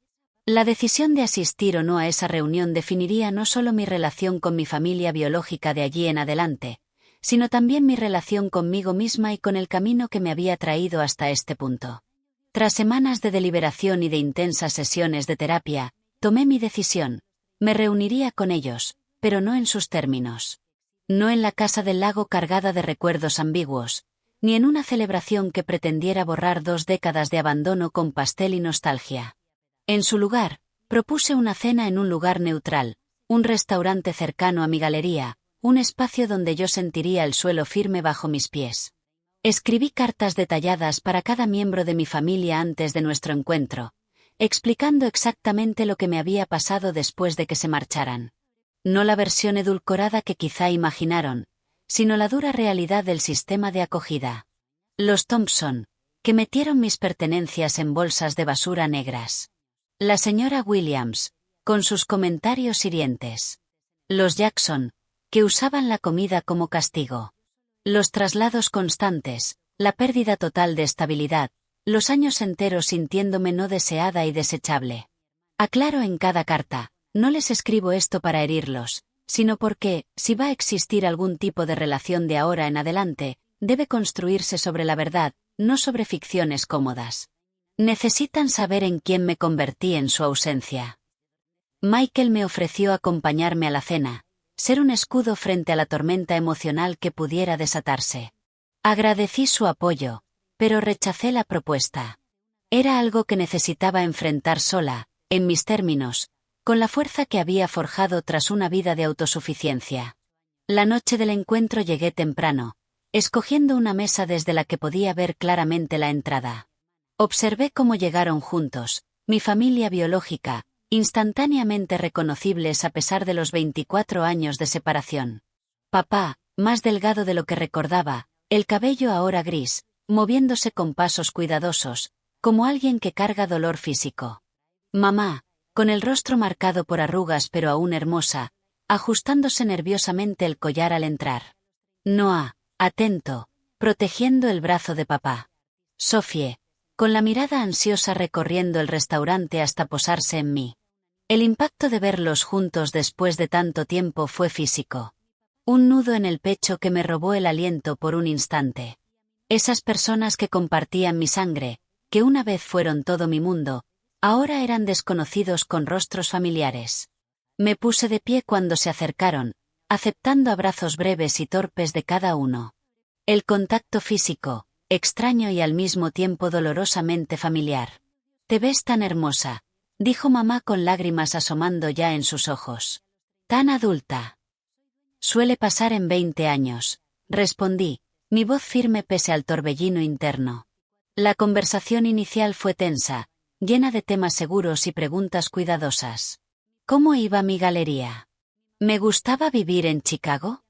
La decisión de asistir o no a esa reunión definiría no solo mi relación con mi familia biológica de allí en adelante, sino también mi relación conmigo misma y con el camino que me había traído hasta este punto. Tras semanas de deliberación y de intensas sesiones de terapia, tomé mi decisión. Me reuniría con ellos, pero no en sus términos. No en la casa del lago cargada de recuerdos ambiguos, ni en una celebración que pretendiera borrar 2 décadas de abandono con pastel y nostalgia. En su lugar, propuse una cena en un lugar neutral, un restaurante cercano a mi galería, un espacio donde yo sentiría el suelo firme bajo mis pies. Escribí cartas detalladas para cada miembro de mi familia antes de nuestro encuentro, explicando exactamente lo que me había pasado después de que se marcharan. No la versión edulcorada que quizá imaginaron, sino la dura realidad del sistema de acogida. Los Thompson, que metieron mis pertenencias en bolsas de basura negras. La señora Williams, con sus comentarios hirientes. Los Jackson, que usaban la comida como castigo. Los traslados constantes, la pérdida total de estabilidad, los años enteros sintiéndome no deseada y desechable. Aclaro en cada carta, no les escribo esto para herirlos, sino porque, si va a existir algún tipo de relación de ahora en adelante, debe construirse sobre la verdad, no sobre ficciones cómodas. Necesitan saber en quién me convertí en su ausencia. Michael me ofreció acompañarme a la cena, ser un escudo frente a la tormenta emocional que pudiera desatarse. Agradecí su apoyo, pero rechacé la propuesta. Era algo que necesitaba enfrentar sola, en mis términos, con la fuerza que había forjado tras una vida de autosuficiencia. La noche del encuentro llegué temprano, escogiendo una mesa desde la que podía ver claramente la entrada. Observé cómo llegaron juntos, mi familia biológica, instantáneamente reconocibles a pesar de los 24 años de separación. Papá, más delgado de lo que recordaba, el cabello ahora gris, moviéndose con pasos cuidadosos, como alguien que carga dolor físico. Mamá, con el rostro marcado por arrugas pero aún hermosa, ajustándose nerviosamente el collar al entrar. Noah, atento, protegiendo el brazo de papá. Sophie, con la mirada ansiosa recorriendo el restaurante hasta posarse en mí. El impacto de verlos juntos después de tanto tiempo fue físico. Un nudo en el pecho que me robó el aliento por un instante. Esas personas que compartían mi sangre, que una vez fueron todo mi mundo, ahora eran desconocidos con rostros familiares. Me puse de pie cuando se acercaron, aceptando abrazos breves y torpes de cada uno. El contacto físico, extraño y al mismo tiempo dolorosamente familiar. «Te ves tan hermosa», dijo mamá con lágrimas asomando ya en sus ojos. «Tan adulta». «Suele pasar en 20 años», respondí, mi voz firme pese al torbellino interno. La conversación inicial fue tensa, llena de temas seguros y preguntas cuidadosas. ¿Cómo iba mi galería? ¿Me gustaba vivir en Chicago?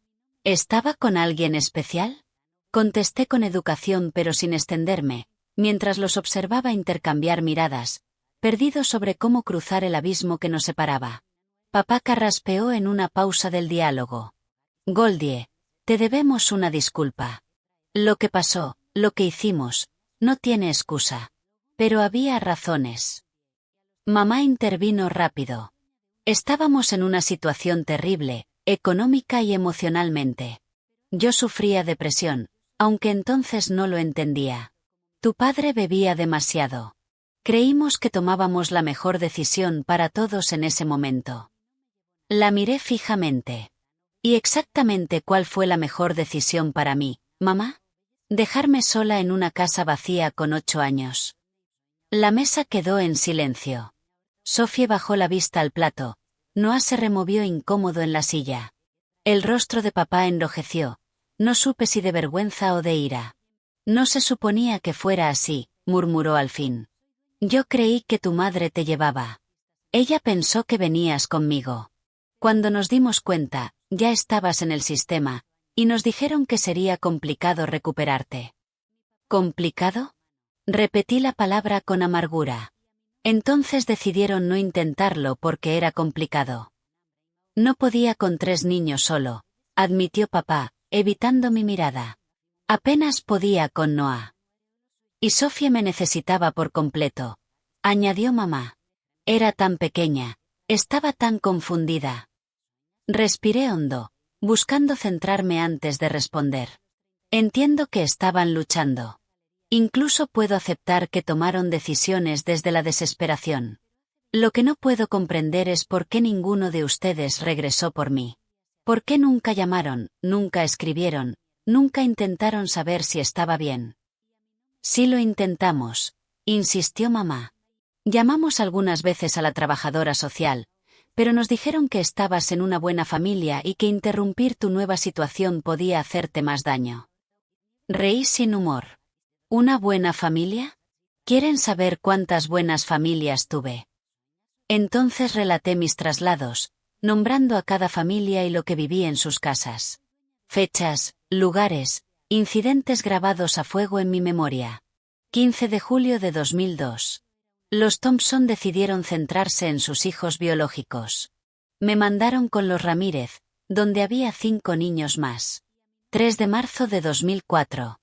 ¿Estaba con alguien especial? Contesté con educación pero sin extenderme, mientras los observaba intercambiar miradas, perdido sobre cómo cruzar el abismo que nos separaba. Papá carraspeó en una pausa del diálogo. «Goldie, te debemos una disculpa. Lo que pasó, lo que hicimos, no tiene excusa. Pero había razones». Mamá intervino rápido. Estábamos en una situación terrible, económica y emocionalmente. Yo sufría depresión, aunque entonces no lo entendía. Tu padre bebía demasiado. Creímos que tomábamos la mejor decisión para todos en ese momento. La miré fijamente. ¿Y exactamente cuál fue la mejor decisión para mí, mamá? Dejarme sola en una casa vacía con 8 años. La mesa quedó en silencio. Sophie bajó la vista al plato. Noah se removió incómodo en la silla. El rostro de papá enrojeció. No supe si de vergüenza o de ira. «No se suponía que fuera así», murmuró al fin. «Yo creí que tu madre te llevaba. Ella pensó que venías conmigo. Cuando nos dimos cuenta, ya estabas en el sistema, y nos dijeron que sería complicado recuperarte». «¿Complicado?», repetí la palabra con amargura. Entonces decidieron no intentarlo porque era complicado. «No podía con 3 niños solo», admitió papá, evitando mi mirada. «Apenas podía con Noah. Y Sophie me necesitaba por completo», añadió mamá. «Era tan pequeña, estaba tan confundida». Respiré hondo, buscando centrarme antes de responder. Entiendo que estaban luchando. Incluso puedo aceptar que tomaron decisiones desde la desesperación. Lo que no puedo comprender es por qué ninguno de ustedes regresó por mí. ¿Por qué nunca llamaron, nunca escribieron, nunca intentaron saber si estaba bien? «Sí lo intentamos», insistió mamá. «Llamamos algunas veces a la trabajadora social, pero nos dijeron que estabas en una buena familia y que interrumpir tu nueva situación podía hacerte más daño». Reí sin humor. ¿Una buena familia? ¿Quieren saber cuántas buenas familias tuve? Entonces relaté mis traslados, nombrando a cada familia y lo que viví en sus casas. Fechas, lugares, incidentes grabados a fuego en mi memoria. 15 de julio de 2002. Los Thompson decidieron centrarse en sus hijos biológicos. Me mandaron con los Ramírez, donde había 5 niños más. 3 de marzo de 2004.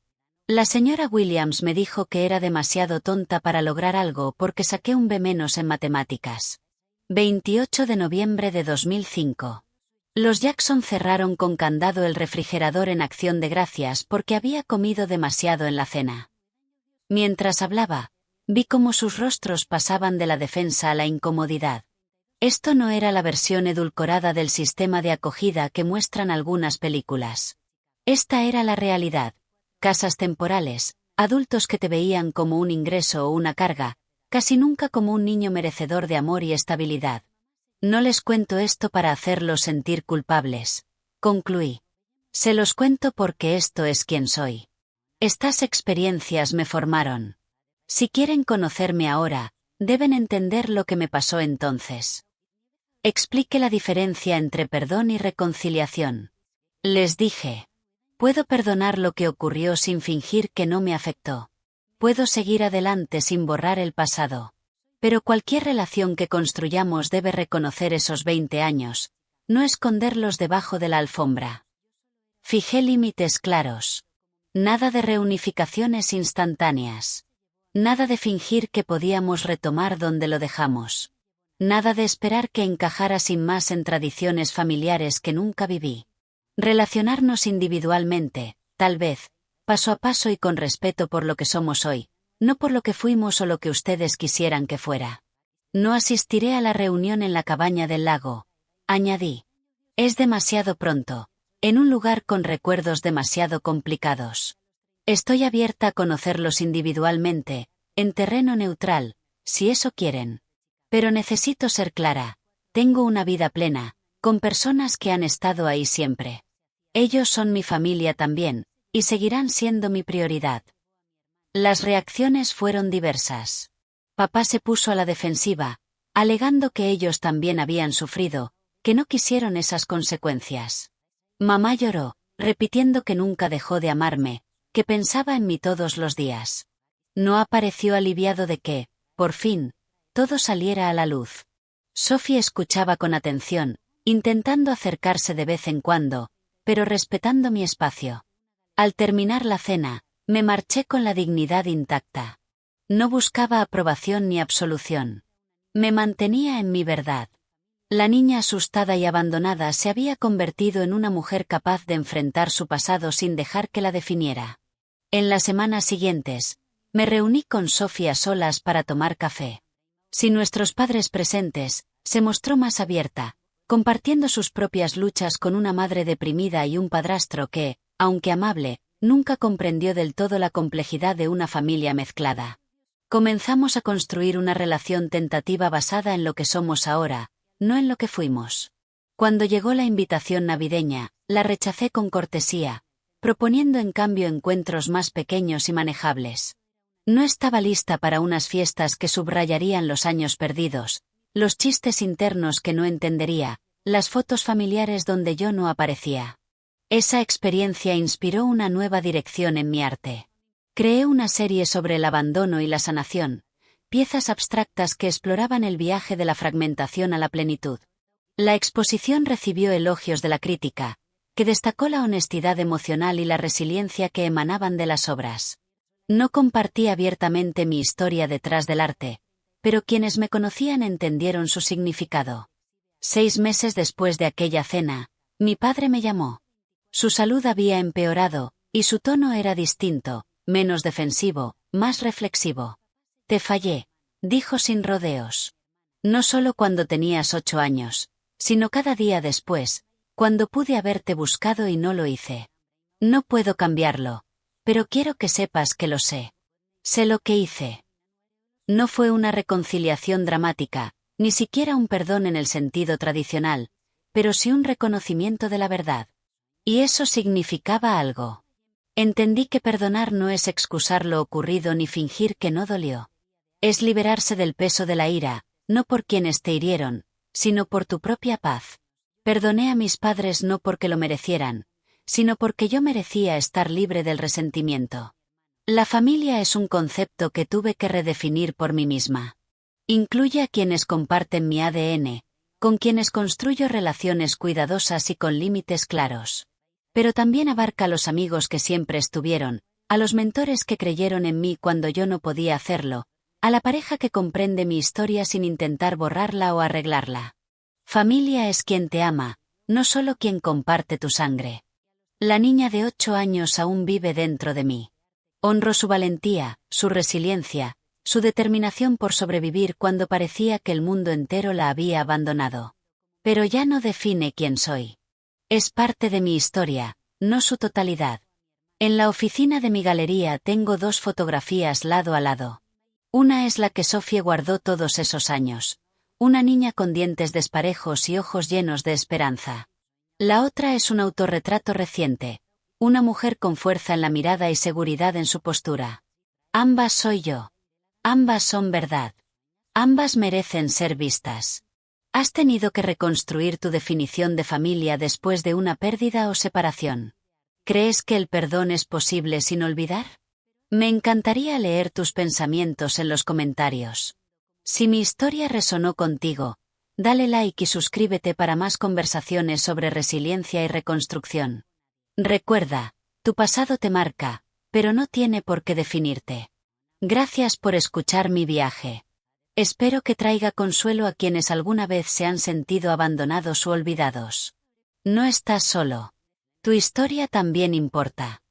La señora Williams me dijo que era demasiado tonta para lograr algo porque saqué un B- en matemáticas. 28 de noviembre de 2005. Los Jackson cerraron con candado el refrigerador en acción de gracias porque había comido demasiado en la cena. Mientras hablaba, vi cómo sus rostros pasaban de la defensa a la incomodidad. Esto no era la versión edulcorada del sistema de acogida que muestran algunas películas. Esta era la realidad. casas temporales, adultos que te veían como un ingreso o una carga, casi nunca como un niño merecedor de amor y estabilidad. No les cuento esto para hacerlos sentir culpables, concluí. Se los cuento porque esto es quien soy. Estas experiencias me formaron. Si quieren conocerme ahora, deben entender lo que me pasó entonces. Explique la diferencia entre perdón y reconciliación. Les dije. Puedo perdonar lo que ocurrió sin fingir que no me afectó. Puedo seguir adelante sin borrar el pasado. Pero cualquier relación que construyamos debe reconocer esos 20 años, no esconderlos debajo de la alfombra. Fijé límites claros. Nada de reunificaciones instantáneas. Nada de fingir que podíamos retomar donde lo dejamos. Nada de esperar que encajara sin más en tradiciones familiares que nunca viví. Relacionarnos individualmente, tal vez, paso a paso y con respeto por lo que somos hoy, no por lo que fuimos o lo que ustedes quisieran que fuera. No asistiré a la reunión en la cabaña del lago, añadí. Es demasiado pronto, en un lugar con recuerdos demasiado complicados. Estoy abierta a conocerlos individualmente, en terreno neutral, si eso quieren. Pero necesito ser clara, tengo una vida plena, con personas que han estado ahí siempre. Ellos son mi familia también, y seguirán siendo mi prioridad. Las reacciones fueron diversas. Papá se puso a la defensiva, alegando que ellos también habían sufrido, que no quisieron esas consecuencias. Mamá lloró, repitiendo que nunca dejó de amarme, que pensaba en mí todos los días. No pareció aliviado de que, por fin, todo saliera a la luz. Sophie escuchaba con atención, intentando acercarse de vez en cuando, pero respetando mi espacio. Al terminar la cena, me marché con la dignidad intacta. No buscaba aprobación ni absolución. Me mantenía en mi verdad. La niña asustada y abandonada se había convertido en una mujer capaz de enfrentar su pasado sin dejar que la definiera. En las semanas siguientes, me reuní con Sophie a solas para tomar café. Sin nuestros padres presentes, se mostró más abierta, compartiendo sus propias luchas con una madre deprimida y un padrastro que, aunque amable, nunca comprendió del todo la complejidad de una familia mezclada. Comenzamos a construir una relación tentativa basada en lo que somos ahora, no en lo que fuimos. Cuando llegó la invitación navideña, la rechacé con cortesía, proponiendo en cambio encuentros más pequeños y manejables. No estaba lista para unas fiestas que subrayarían los años perdidos, los chistes internos que no entendería, las fotos familiares donde yo no aparecía. Esa experiencia inspiró una nueva dirección en mi arte. Creé una serie sobre el abandono y la sanación, piezas abstractas que exploraban el viaje de la fragmentación a la plenitud. La exposición recibió elogios de la crítica, que destacó la honestidad emocional y la resiliencia que emanaban de las obras. No compartí abiertamente mi historia detrás del arte, pero quienes me conocían entendieron su significado. 6 meses después de aquella cena, mi padre me llamó. Su salud había empeorado, y su tono era distinto, menos defensivo, más reflexivo. Te fallé, dijo sin rodeos. No solo cuando tenías 8 años, sino cada día después, cuando pude haberte buscado y no lo hice. No puedo cambiarlo, pero quiero que sepas que lo sé. Sé lo que hice. No fue una reconciliación dramática, ni siquiera un perdón en el sentido tradicional, pero sí un reconocimiento de la verdad. Y eso significaba algo. Entendí que perdonar no es excusar lo ocurrido ni fingir que no dolió. Es liberarse del peso de la ira, no por quienes te hirieron, sino por tu propia paz. Perdoné a mis padres no porque lo merecieran, sino porque yo merecía estar libre del resentimiento. La familia es un concepto que tuve que redefinir por mí misma. Incluye a quienes comparten mi ADN, con quienes construyo relaciones cuidadosas y con límites claros. Pero también abarca a los amigos que siempre estuvieron, a los mentores que creyeron en mí cuando yo no podía hacerlo, a la pareja que comprende mi historia sin intentar borrarla o arreglarla. Familia es quien te ama, no solo quien comparte tu sangre. La niña de 8 años aún vive dentro de mí. Honro su valentía, su resiliencia, su determinación por sobrevivir cuando parecía que el mundo entero la había abandonado. Pero ya no define quién soy. Es parte de mi historia, no su totalidad. En la oficina de mi galería tengo dos fotografías lado a lado. Una es la que Sophie guardó todos esos años. Una niña con dientes desparejos y ojos llenos de esperanza. La otra es un autorretrato reciente. Una mujer con fuerza en la mirada y seguridad en su postura. Ambas soy yo. Ambas son verdad. Ambas merecen ser vistas. ¿Has tenido que reconstruir tu definición de familia después de una pérdida o separación? ¿Crees que el perdón es posible sin olvidar? Me encantaría leer tus pensamientos en los comentarios. Si mi historia resonó contigo, dale like y suscríbete para más conversaciones sobre resiliencia y reconstrucción. Recuerda, tu pasado te marca, pero no tiene por qué definirte. Gracias por escuchar mi viaje. Espero que traiga consuelo a quienes alguna vez se han sentido abandonados u olvidados. No estás solo. Tu historia también importa.